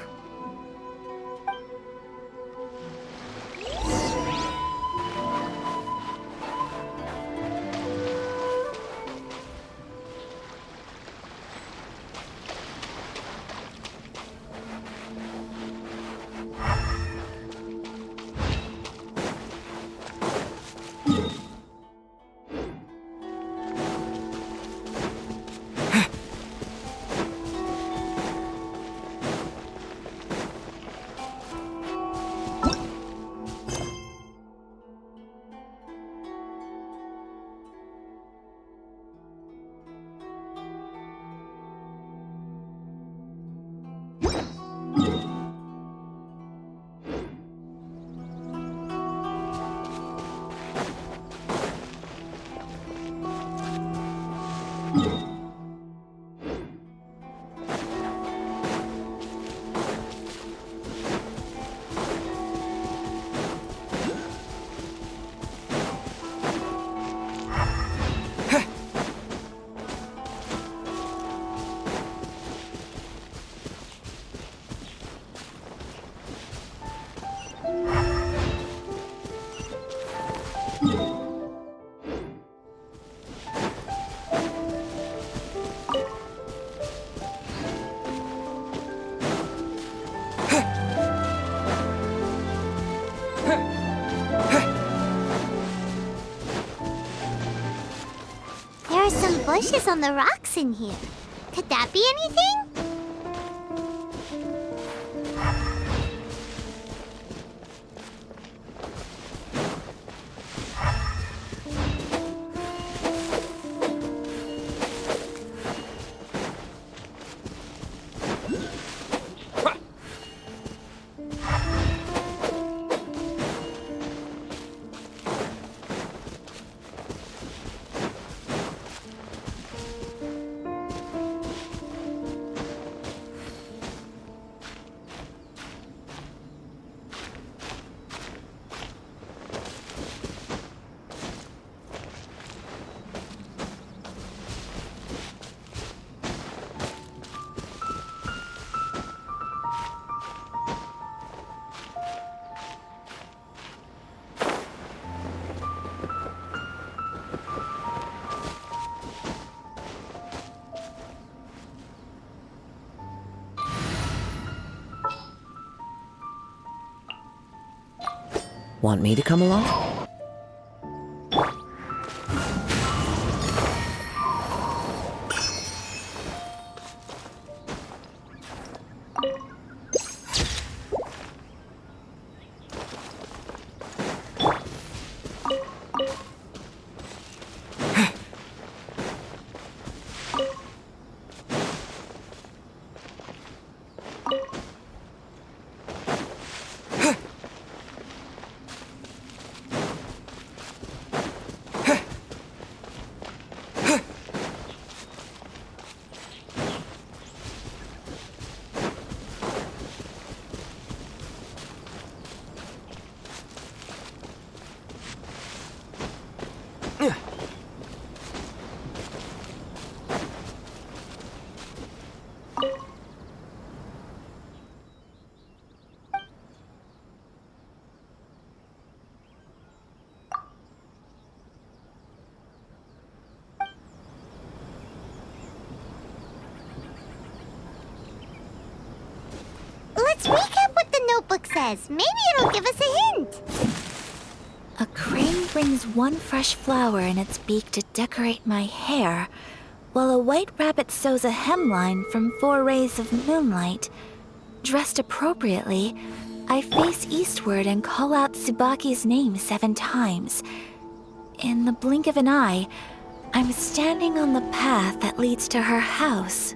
There are some bushes on the rocks in here. Could that be anything? Want me to come along? Let's recap what the notebook says. Maybe it'll give us a hint. A crane brings one fresh flower in its beak to decorate my hair, while a white rabbit sews a hemline from 4 rays of moonlight. Dressed appropriately, I face eastward and call out Tsubaki's name 7 times. In the blink of an eye, I'm standing on the path that leads to her house.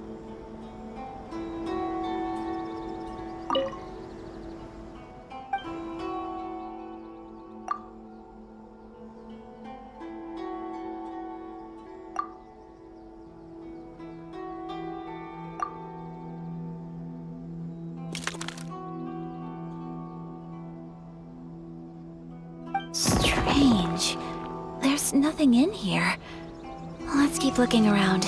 Strange. There's nothing in here. Let's keep looking around.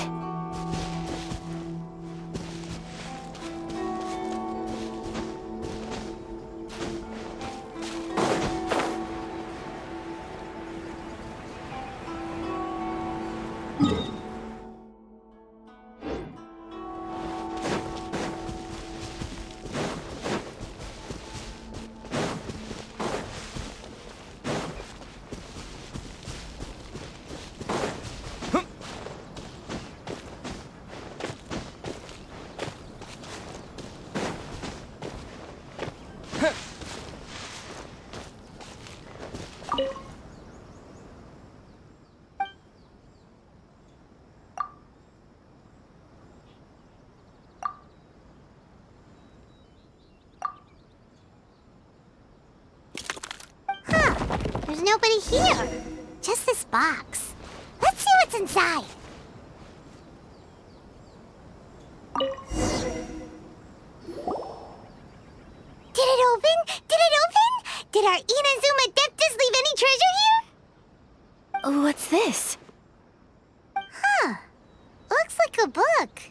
There's nobody here. Just this box. Let's see what's inside. Did it open? Did it open? Did our Inazuma Adeptus leave any treasure here? What's this? Huh. Looks like a book.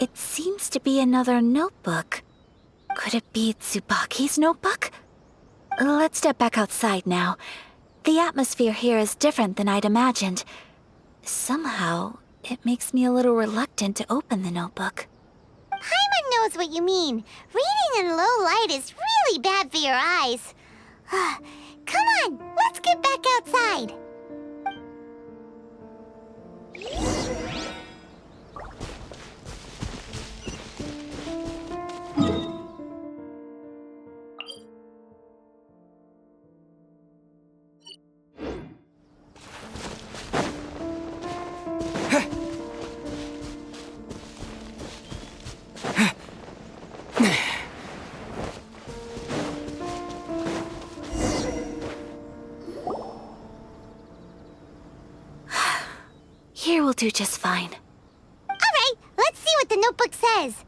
It seems to be another notebook. Could it be Tsubaki's notebook? Let's step back outside now. The atmosphere here is different than I'd imagined. Somehow, it makes me a little reluctant to open the notebook. Paimon knows what you mean. Reading in low light is really bad for your eyes. Come on, let's get back outside. Here will do just fine. All right, let's see what the notebook says.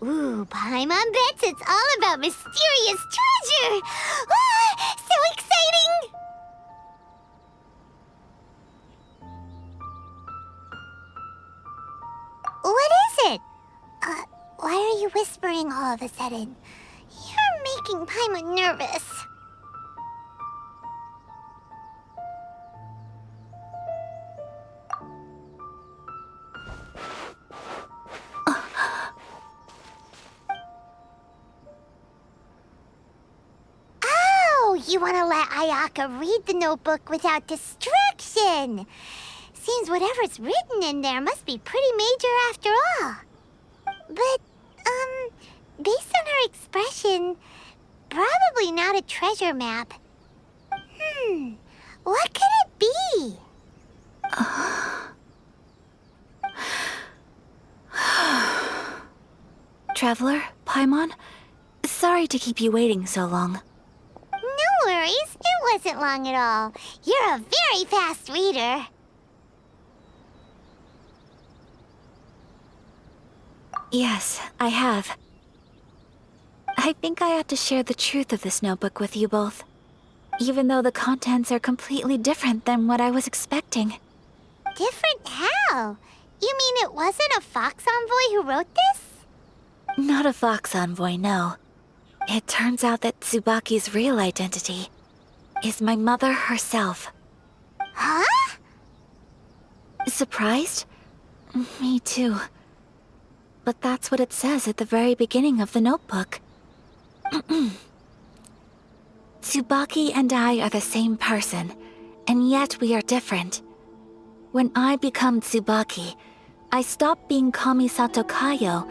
Ooh, Paimon bets it's all about mysterious treasure. Ah, so exciting! What is it? Why are you whispering all of a sudden? You're making Paimon nervous. You want to let Ayaka read the notebook without distraction. Seems whatever's written in there must be pretty major after all. But, based on her expression, probably not a treasure map. What could it be? Traveler, Paimon, sorry to keep you waiting so long. No worries, it wasn't long at all. You're a very fast reader. Yes, I have. I think I ought to share the truth of this notebook with you both, even though the contents are completely different than what I was expecting. Different how? You mean it wasn't a Fox Envoy who wrote this? Not a Fox Envoy, no. It turns out that Tsubaki's real identity is my mother herself. Huh? Surprised? Me too. But that's what it says at the very beginning of the notebook. Tsubaki and I are the same person, and yet we are different. When I become Tsubaki, I stop being Kamisato Kayo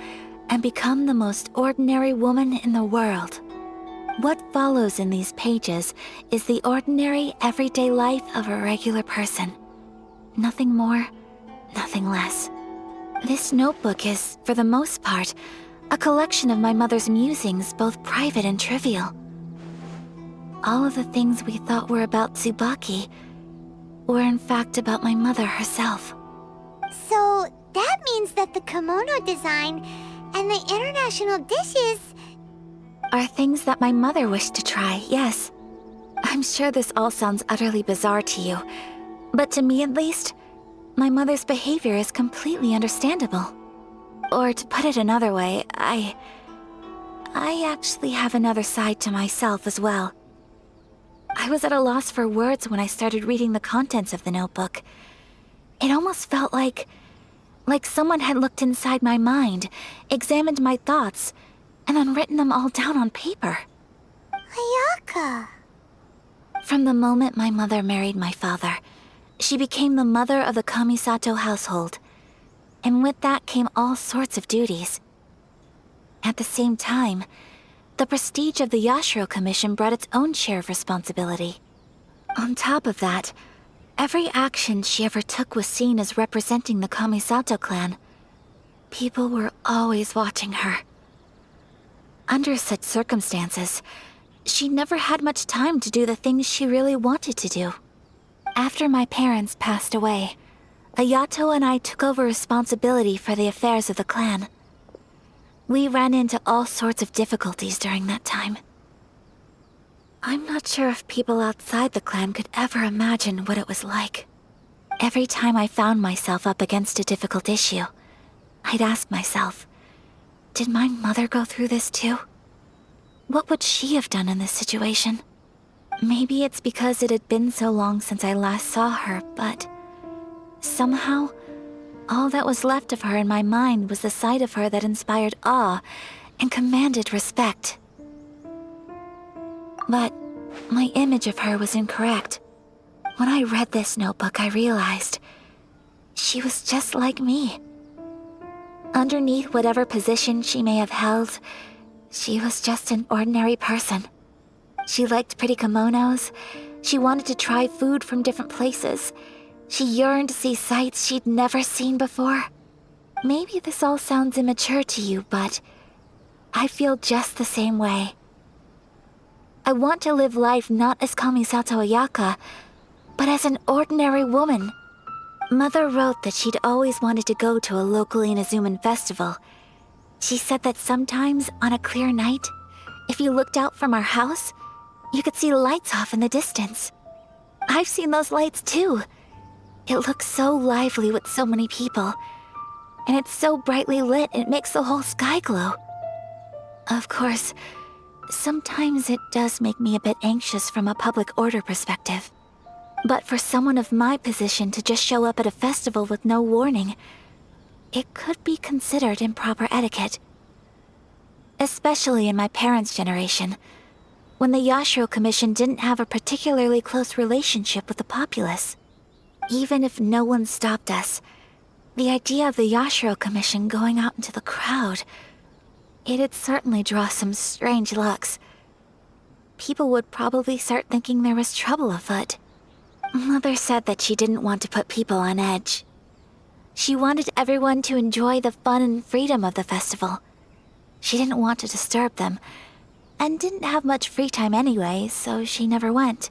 and become the most ordinary woman in the world. What follows in these pages is the ordinary, everyday life of a regular person. Nothing more, nothing less. This notebook is, for the most part, a collection of my mother's musings, both private and trivial. All of the things we thought were about Tsubaki were in fact about my mother herself. So that means that the kimono design and the international dishes are things that my mother wished to try, yes. I'm sure this all sounds utterly bizarre to you, but to me at least, my mother's behavior is completely understandable. Or to put it another way, I actually have another side to myself as well. I was at a loss for words when I started reading the contents of the notebook. It almost felt like someone had looked inside my mind, examined my thoughts, and then written them all down on paper. Ayaka. From the moment my mother married my father, she became the mother of the Kamisato household, and with that came all sorts of duties. At the same time, the prestige of the Yashiro Commission brought its own share of responsibility. On top of that, every action she ever took was seen as representing the Kamisato clan. People were always watching her. Under such circumstances, she never had much time to do the things she really wanted to do. After my parents passed away, Ayato and I took over responsibility for the affairs of the clan. We ran into all sorts of difficulties during that time. I'm not sure if people outside the clan could ever imagine what it was like. Every time I found myself up against a difficult issue, I'd ask myself, did my mother go through this too? What would she have done in this situation? Maybe it's because it had been so long since I last saw her, but somehow, all that was left of her in my mind was the side of her that inspired awe and commanded respect. But my image of her was incorrect. When I read this notebook, I realized she was just like me. Underneath whatever position she may have held, she was just an ordinary person. She liked pretty kimonos. She wanted to try food from different places. She yearned to see sights she'd never seen before. Maybe this all sounds immature to you, but I feel just the same way. I want to live life not as Kamisato Ayaka, but as an ordinary woman. Mother wrote that she'd always wanted to go to a local Inazuman festival. She said that sometimes, on a clear night, if you looked out from our house, you could see lights off in the distance. I've seen those lights too. It looks so lively with so many people, and it's so brightly lit it makes the whole sky glow. Of course, sometimes it does make me a bit anxious from a public order perspective. But for someone of my position to just show up at a festival with no warning, it could be considered improper etiquette. Especially in my parents' generation, when the Yashiro Commission didn't have a particularly close relationship with the populace. Even if no one stopped us, the idea of the Yashiro Commission going out into the crowd, it'd certainly draw some strange looks. People would probably start thinking there was trouble afoot. Mother said that she didn't want to put people on edge. She wanted everyone to enjoy the fun and freedom of the festival. She didn't want to disturb them, and didn't have much free time anyway, so she never went.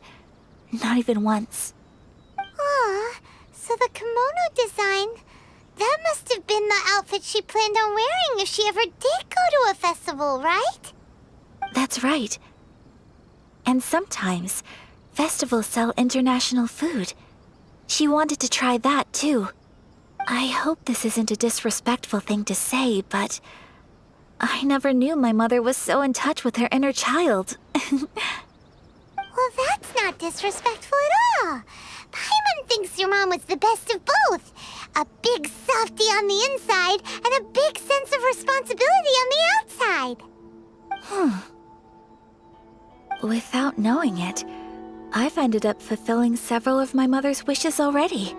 Not even once. Aw, so the kimono design, that must have been the outfit she planned on wearing if she ever did go to a festival, right? That's right. And sometimes, festivals sell international food. She wanted to try that too. I hope this isn't a disrespectful thing to say, but I never knew my mother was so in touch with her inner child. Well, that's not disrespectful at all. Paimon thinks your mom was the best of both. A big softie on the inside and a big sense of responsibility on the outside. Without knowing it, I've ended up fulfilling several of my mother's wishes already.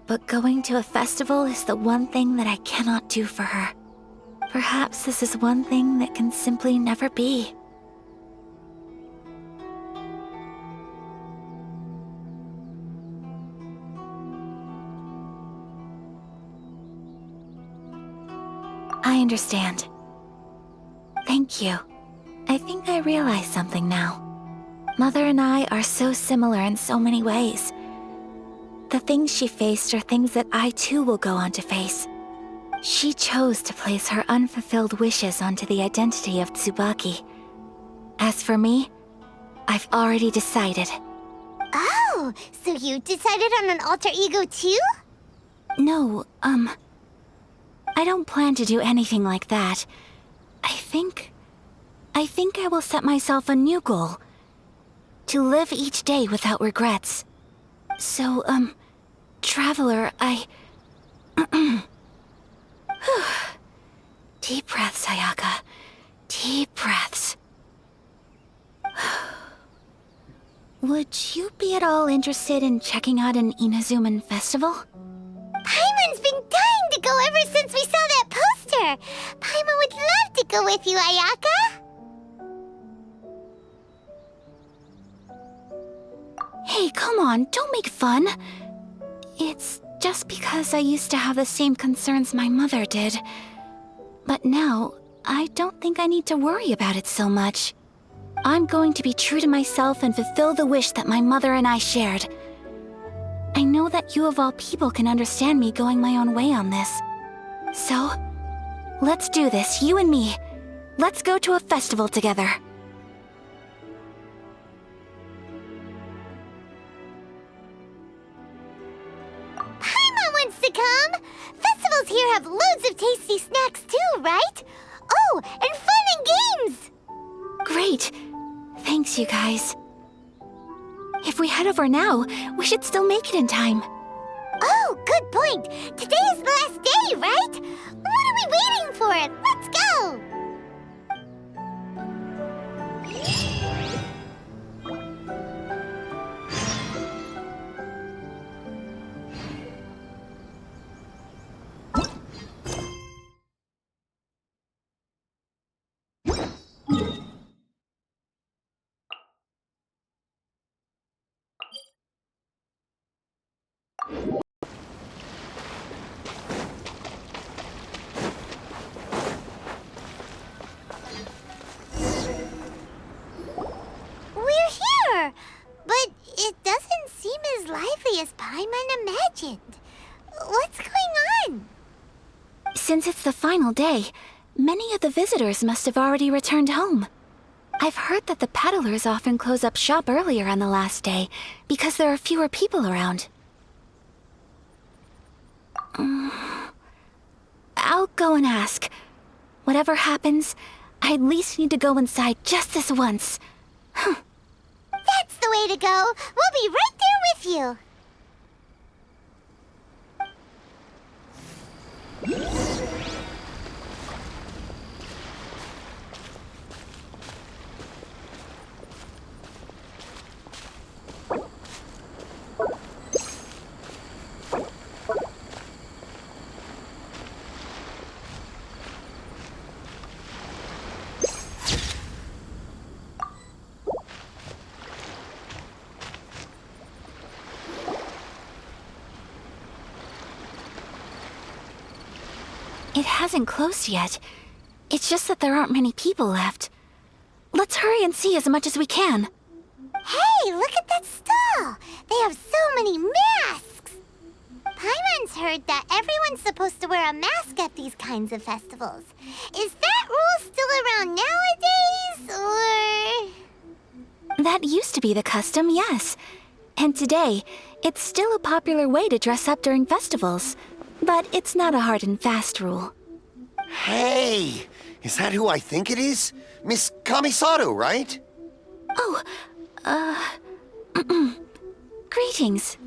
But going to a festival is the one thing that I cannot do for her. Perhaps this is one thing that can simply never be. I understand. Thank you. I think I realize something now. Mother and I are so similar in so many ways. The things she faced are things that I too will go on to face. She chose to place her unfulfilled wishes onto the identity of Tsubaki. As for me, I've already decided. Oh, so you decided on an alter ego too? No, I don't plan to do anything like that. I think I will set myself a new goal. To live each day without regrets. So, Traveler, Deep breaths, Ayaka. Deep breaths. Would you be at all interested in checking out an Inazuman festival? Paimon's been dying to go ever since we saw that poster! Paimon would love to go with you, Ayaka! Hey, come on, don't make fun. It's just because I used to have the same concerns my mother did. But now, I don't think I need to worry about it so much. I'm going to be true to myself and fulfill the wish that my mother and I shared. I know that you of all people can understand me going my own way on this. So, let's do this, you and me. Let's go to a festival together. Paimon wants to come! Festivals here have loads of tasty snacks too, right? Oh, and fun and games! Great. Thanks, you guys. If we head over now, we should still make it in time. Oh, good point! Today is the last day, right? What are we waiting for? Let's go! We're here! But it doesn't seem as lively as Paimon imagined. What's going on? Since it's the final day, many of the visitors must have already returned home. I've heard that the peddlers often close up shop earlier on the last day because there are fewer people around. I'll go and ask. Whatever happens, I at least need to go inside just this once. That's the way to go. We'll be right there with you. It hasn't closed yet. It's just that there aren't many people left. Let's hurry and see as much as we can. Hey, look at that stall! They have so many masks! Paimon's heard that everyone's supposed to wear a mask at these kinds of festivals. Is that rule still around nowadays, or...? That used to be the custom, yes. And today, it's still a popular way to dress up during festivals. But it's not a hard and fast rule. Hey! Is that who I think it is? Miss Kamisato, right? Oh, greetings.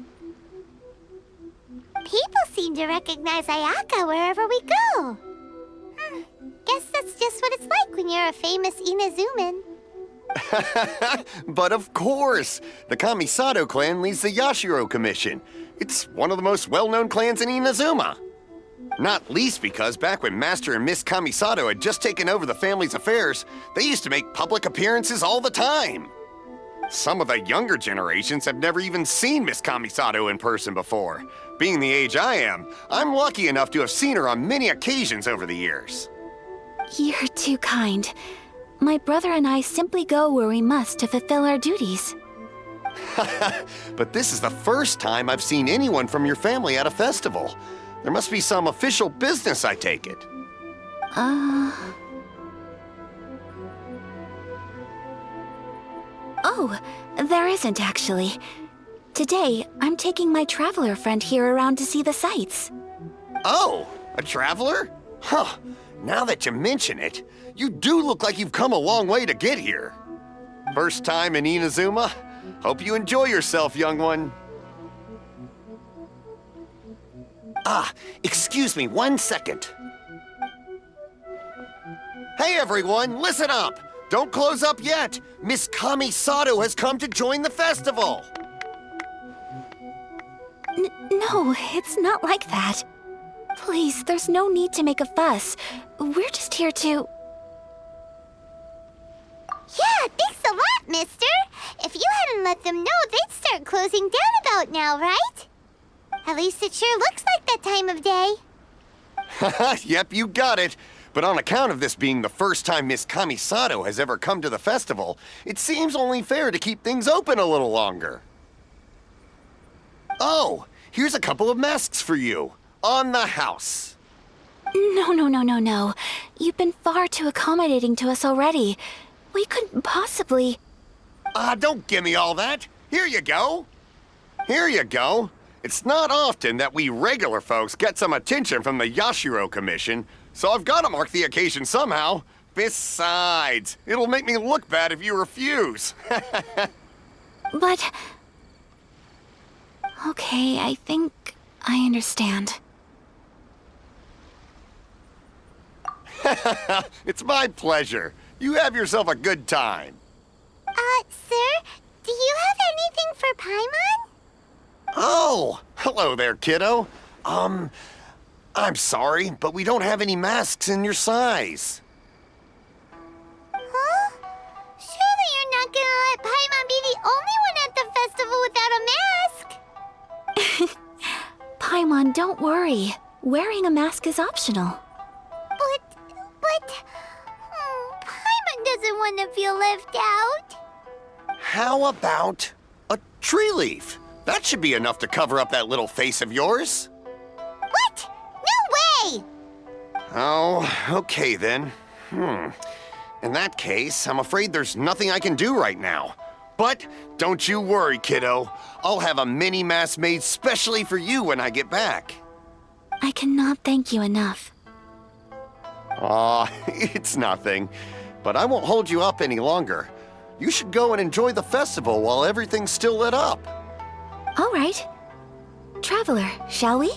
People seem to recognize Ayaka wherever we go. Guess that's just what it's like when you're a famous Inazuman. But of course! The Kamisato clan leads the Yashiro Commission. It's one of the most well-known clans in Inazuma. Not least because back when Master and Miss Kamisato had just taken over the family's affairs, they used to make public appearances all the time. Some of the younger generations have never even seen Miss Kamisato in person before. Being the age I am, I'm lucky enough to have seen her on many occasions over the years. You're too kind. My brother and I simply go where we must to fulfill our duties. But this is the first time I've seen anyone from your family at a festival. There must be some official business, I take it. No, there isn't actually. Today, I'm taking my traveler friend here around to see the sights. Oh, a traveler? Huh. Now that you mention it, you do look like you've come a long way to get here. First time in Inazuma? Hope you enjoy yourself, young one. Ah, excuse me 1 second. Hey everyone, listen up! Don't close up yet! Miss Kamisato has come to join the festival! No, it's not like that. Please, there's no need to make a fuss. We're just here to... Yeah, thanks a lot, mister. If you hadn't let them know, they'd start closing down about now, right? At least it sure looks like that time of day. Yep, you got it. But on account of this being the first time Miss Kamisato has ever come to the festival, it seems only fair to keep things open a little longer. Oh, here's a couple of masks for you. On the house. No. You've been far too accommodating to us already. We couldn't possibly... Don't give me all that. Here you go. Here you go. It's not often that we regular folks get some attention from the Yashiro Commission, so I've got to mark the occasion somehow. Besides, it'll make me look bad if you refuse. But... Okay, I think I understand. It's my pleasure. You have yourself a good time. Sir, do you have anything for Paimon? Oh, hello there, kiddo. I'm sorry, but we don't have any masks in your size. Huh? Surely you're not gonna let Paimon be the only one at the festival without a mask? Paimon, don't worry. Wearing a mask is optional. But... Paimon doesn't want to feel left out. How about a tree leaf? That should be enough to cover up that little face of yours. What? No way! Oh, okay then. In that case, I'm afraid there's nothing I can do right now. But don't you worry, kiddo. I'll have a mini mask made specially for you when I get back. I cannot thank you enough. Aw, it's nothing. But I won't hold you up any longer. You should go and enjoy the festival while everything's still lit up. All right. Traveler, shall we?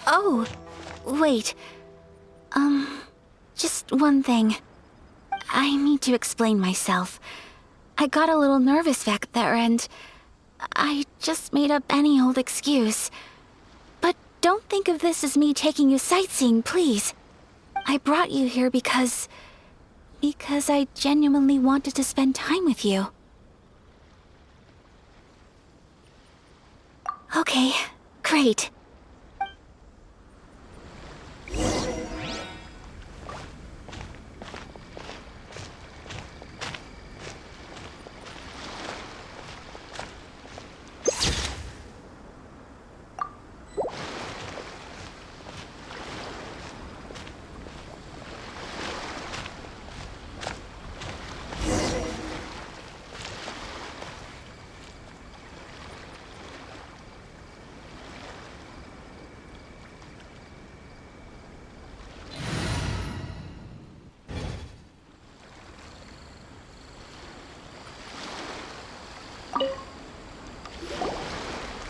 Oh, wait. Just one thing. I need to explain myself. I got a little nervous back there and I just made up any old excuse. But don't think of this as me taking you sightseeing, please. I brought you here because I genuinely wanted to spend time with you. Okay, great.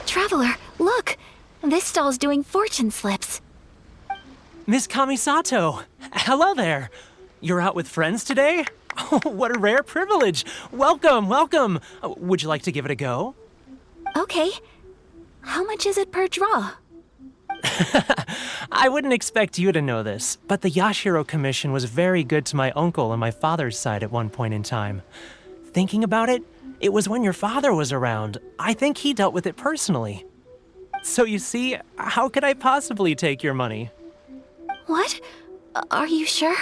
Traveler, look! This stall's doing fortune slips. Miss Kamisato! Hello there! You're out with friends today? Oh, what a rare privilege! Welcome, welcome! Would you like to give it a go? Okay. How much is it per draw? I wouldn't expect you to know this, but the Yashiro Commission was very good to my uncle on my father's side at one point in time. Thinking about it, it was when your father was around. I think he dealt with it personally. So you see, how could I possibly take your money? What? Are you sure?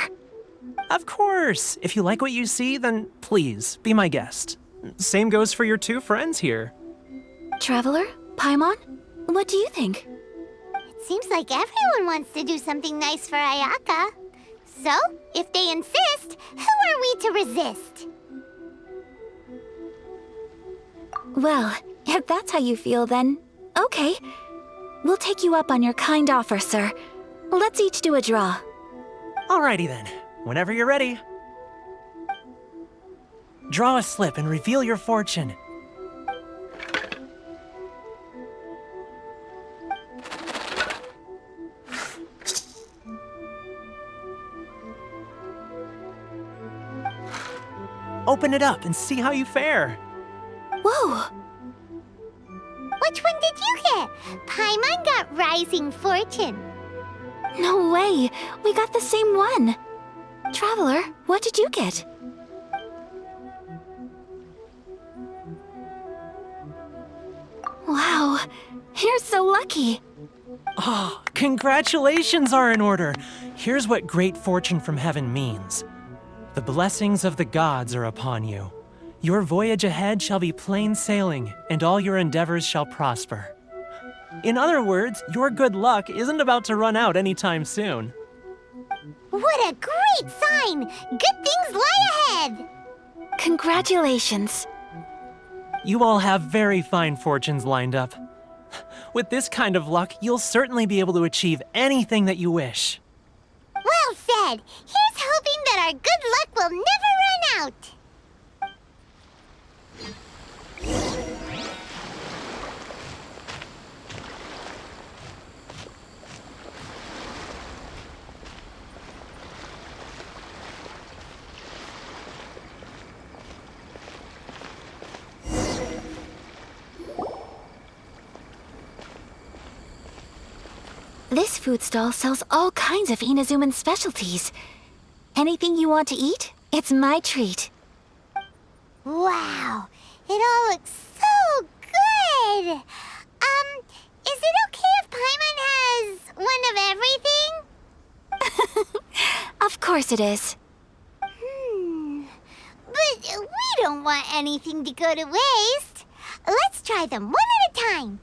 Of course! If you like what you see, then please, be my guest. Same goes for your two friends here. Traveler? Paimon? What do you think? It seems like everyone wants to do something nice for Ayaka. So, if they insist, who are we to resist? Well, if that's how you feel, then okay. We'll take you up on your kind offer, sir. Let's each do a draw. Alrighty then, whenever you're ready. Draw a slip and reveal your fortune. Open it up and see how you fare. Whoa! Which one did you get? Paimon got Rising Fortune. No way! We got the same one! Traveler, what did you get? Wow, you're so lucky! Ah, congratulations are in order. Here's what great fortune from heaven means. The blessings of the gods are upon you. Your voyage ahead shall be plain sailing, and all your endeavors shall prosper. In other words, your good luck isn't about to run out anytime soon. What a great sign! Good things lie ahead! Congratulations. You all have very fine fortunes lined up. With this kind of luck, you'll certainly be able to achieve anything that you wish. Well said! Here's hoping that our good luck will never run out! This food stall sells all kinds of Inazuman specialties. Anything you want to eat, it's my treat. Wow! It all looks so good! Is it okay if Paimon has one of everything? Of course it is. But we don't want anything to go to waste. Let's try them one at a time.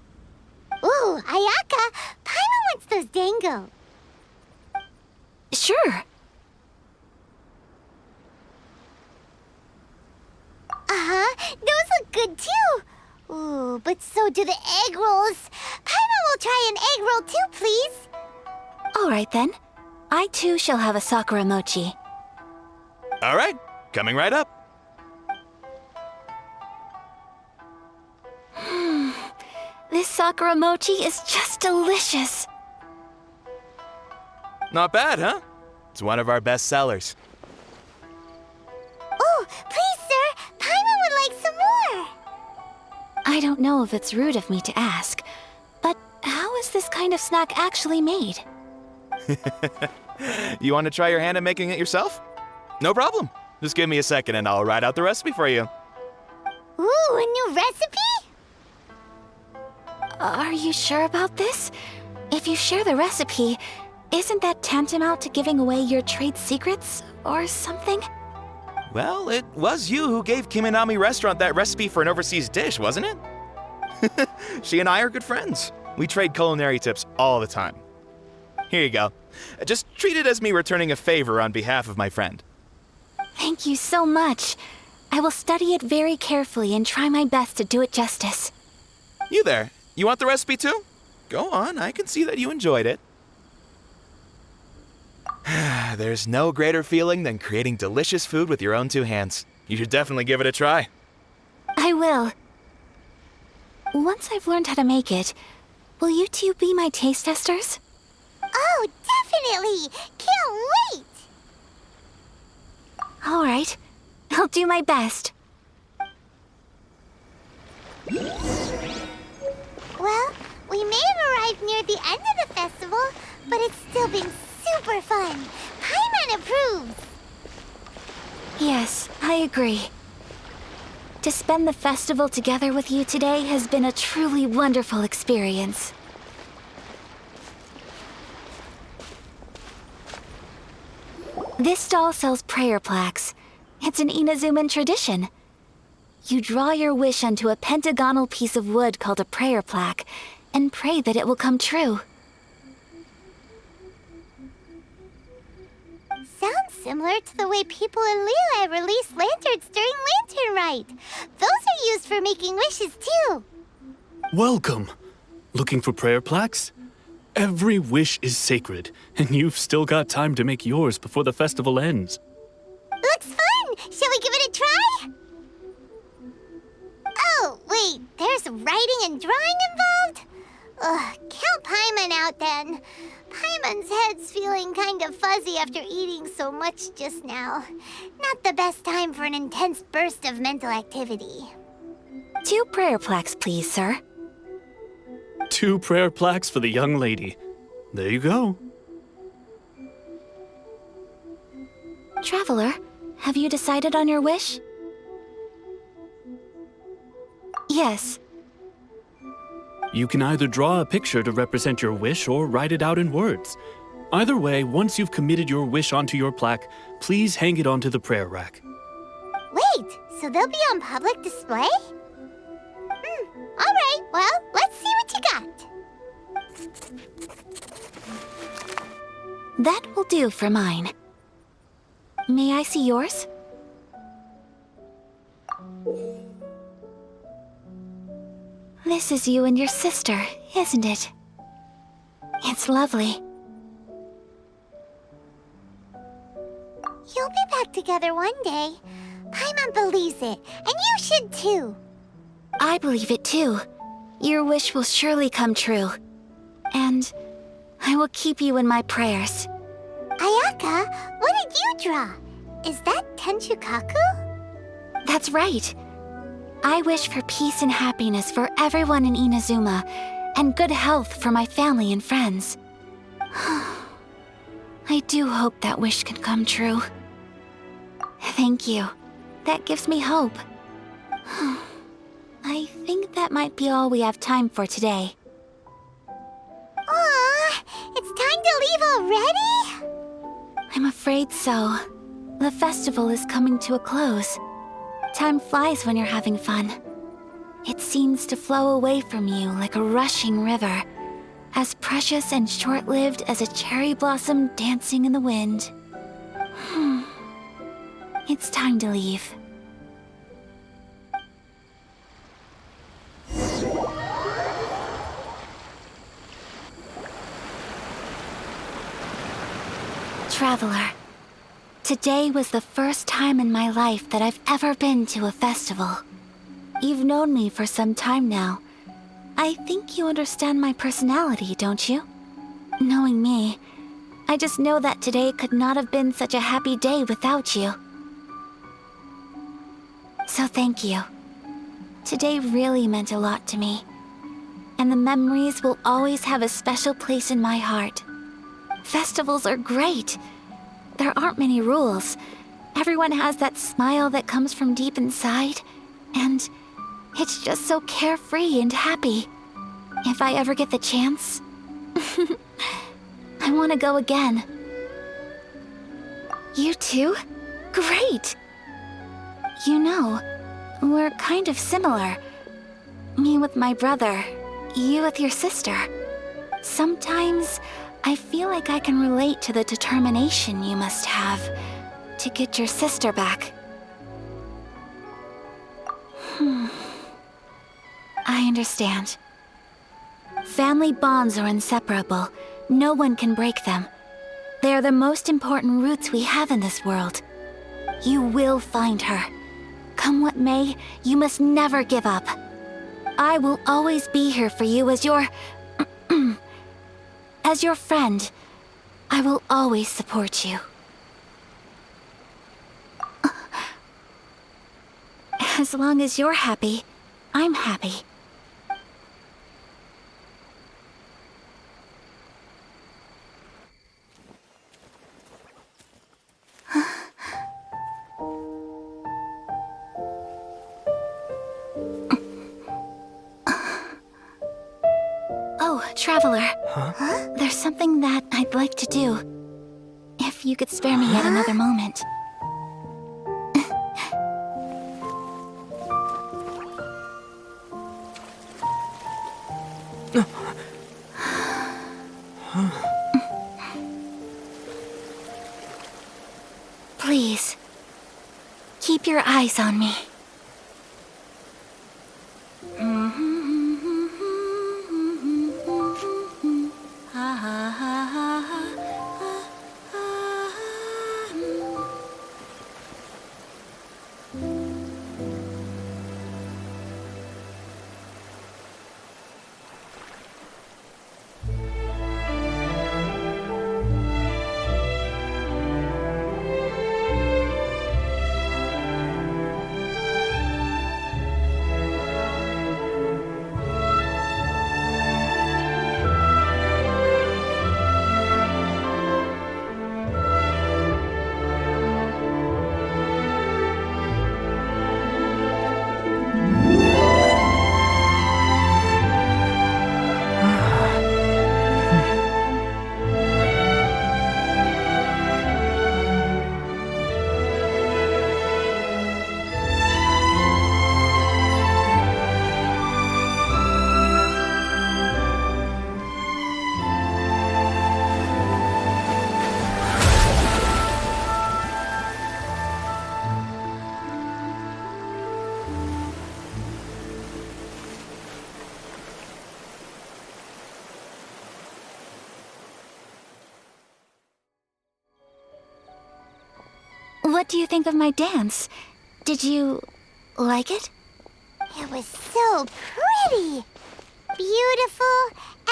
Ooh, Ayaka, Paimon wants those dango. Sure. Those look good too. Ooh, but so do the egg rolls. Paimon will try an egg roll too, please. All right then. I too shall have a Sakura mochi. All right, coming right up. This Sakura mochi is just delicious. Not bad, huh? It's one of our best sellers. Oh, please, sir. Paimon would like some more. I don't know if it's rude of me to ask, but how is this kind of snack actually made? You want to try your hand at making it yourself? No problem. Just give me a second and I'll write out the recipe for you. Ooh, a new recipe? Are you sure about this? If you share the recipe, isn't that tantamount to giving away your trade secrets or something? Well, it was you who gave Kiminami Restaurant that recipe for an overseas dish, wasn't it? She and I are good friends. We trade culinary tips all the time. Here you go. Just treat it as me returning a favor on behalf of my friend. Thank you so much. I will study it very carefully and try my best to do it justice. You there. You want the recipe too? Go on, I can see that you enjoyed it. There's no greater feeling than creating delicious food with your own two hands. You should definitely give it a try. I will. Once I've learned how to make it, will you two be my taste testers? Oh, definitely! Can't wait! All right. I'll do my best. Well, we may have arrived near the end of the festival, but it's still been super fun. Paimon approves. Yes, I agree. To spend the festival together with you today has been a truly wonderful experience. This stall sells prayer plaques. It's an Inazuman tradition. You draw your wish onto a pentagonal piece of wood called a prayer plaque and pray that it will come true. Sounds similar to the way people in Liyue release lanterns during Lantern Rite. Those are used for making wishes, too. Welcome. Looking for prayer plaques? Every wish is sacred, and you've still got time to make yours before the festival ends. Looks fun! Shall we give it a try? Oh, wait, there's writing and drawing involved? Ugh, count Paimon out then. Paimon's head's feeling kind of fuzzy after eating so much just now. Not the best time for an intense burst of mental activity. 2 prayer plaques, please, sir. 2 prayer plaques for the young lady. There you go. Traveler, have you decided on your wish? Yes. You can either draw a picture to represent your wish or write it out in words. Either way, once you've committed your wish onto your plaque, please hang it onto the prayer rack. Wait, so they'll be on public display? Alright, well, let's see what you got. That will do for mine. May I see yours? This is you and your sister, isn't it? It's lovely. You'll be back together one day. Paimon believes it, and you should too. I believe it too. Your wish will surely come true. And I will keep you in my prayers. Ayaka, what did you draw? Is that Tenchukaku? That's right. I wish for peace and happiness for everyone in Inazuma, and good health for my family and friends. I do hope that wish can come true. Thank you. That gives me hope. I think that might be all we have time for today. Aw, it's time to leave already? I'm afraid so. The festival is coming to a close. Time flies when you're having fun. It seems to flow away from you like a rushing river, as precious and short-lived as a cherry blossom dancing in the wind. It's time to leave. Traveler, today was the first time in my life that I've ever been to a festival. You've known me for some time now. I think you understand my personality, don't you? Knowing me, I just know that today could not have been such a happy day without you. So thank you. Today really meant a lot to me. And the memories will always have a special place in my heart. Festivals are great. There aren't many rules. Everyone has that smile that comes from deep inside. And it's just so carefree and happy. If I ever get the chance, I want to go again. You too? Great! You know, we're kind of similar. Me with my brother, you with your sister. Sometimes I feel like I can relate to the determination you must have to get your sister back. I understand. Family bonds are inseparable. No one can break them. They are the most important roots we have in this world. You will find her. Come what may, you must never give up. I will always be here for you as your... as your friend. I will always support you. As long as you're happy, I'm happy. Oh, Traveler. Huh? There's something that I'd like to do. If you could spare me yet another moment. your eyes on me. What do you think of my dance? Did you like it? It was so pretty. Beautiful,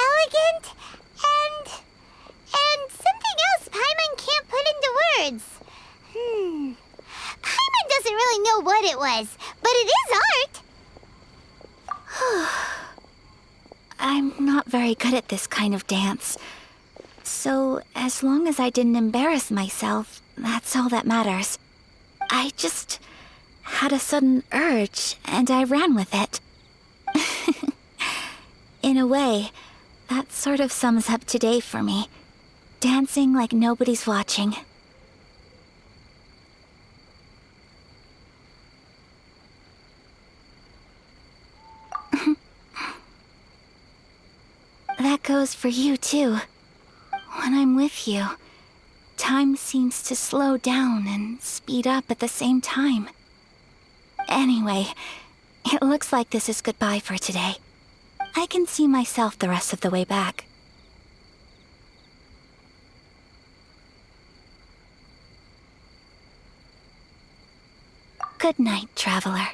elegant, and something else Paimon can't put into words. Paimon doesn't really know what it was, but it is art. I'm not very good at this kind of dance. So, as long as I didn't embarrass myself, that's all that matters. I just had a sudden urge, and I ran with it. In a way, that sort of sums up today for me. Dancing like nobody's watching. That goes for you, too. When I'm with you, time seems to slow down and speed up at the same time. Anyway, it looks like this is goodbye for today. I can see myself the rest of the way back. Good night, traveler.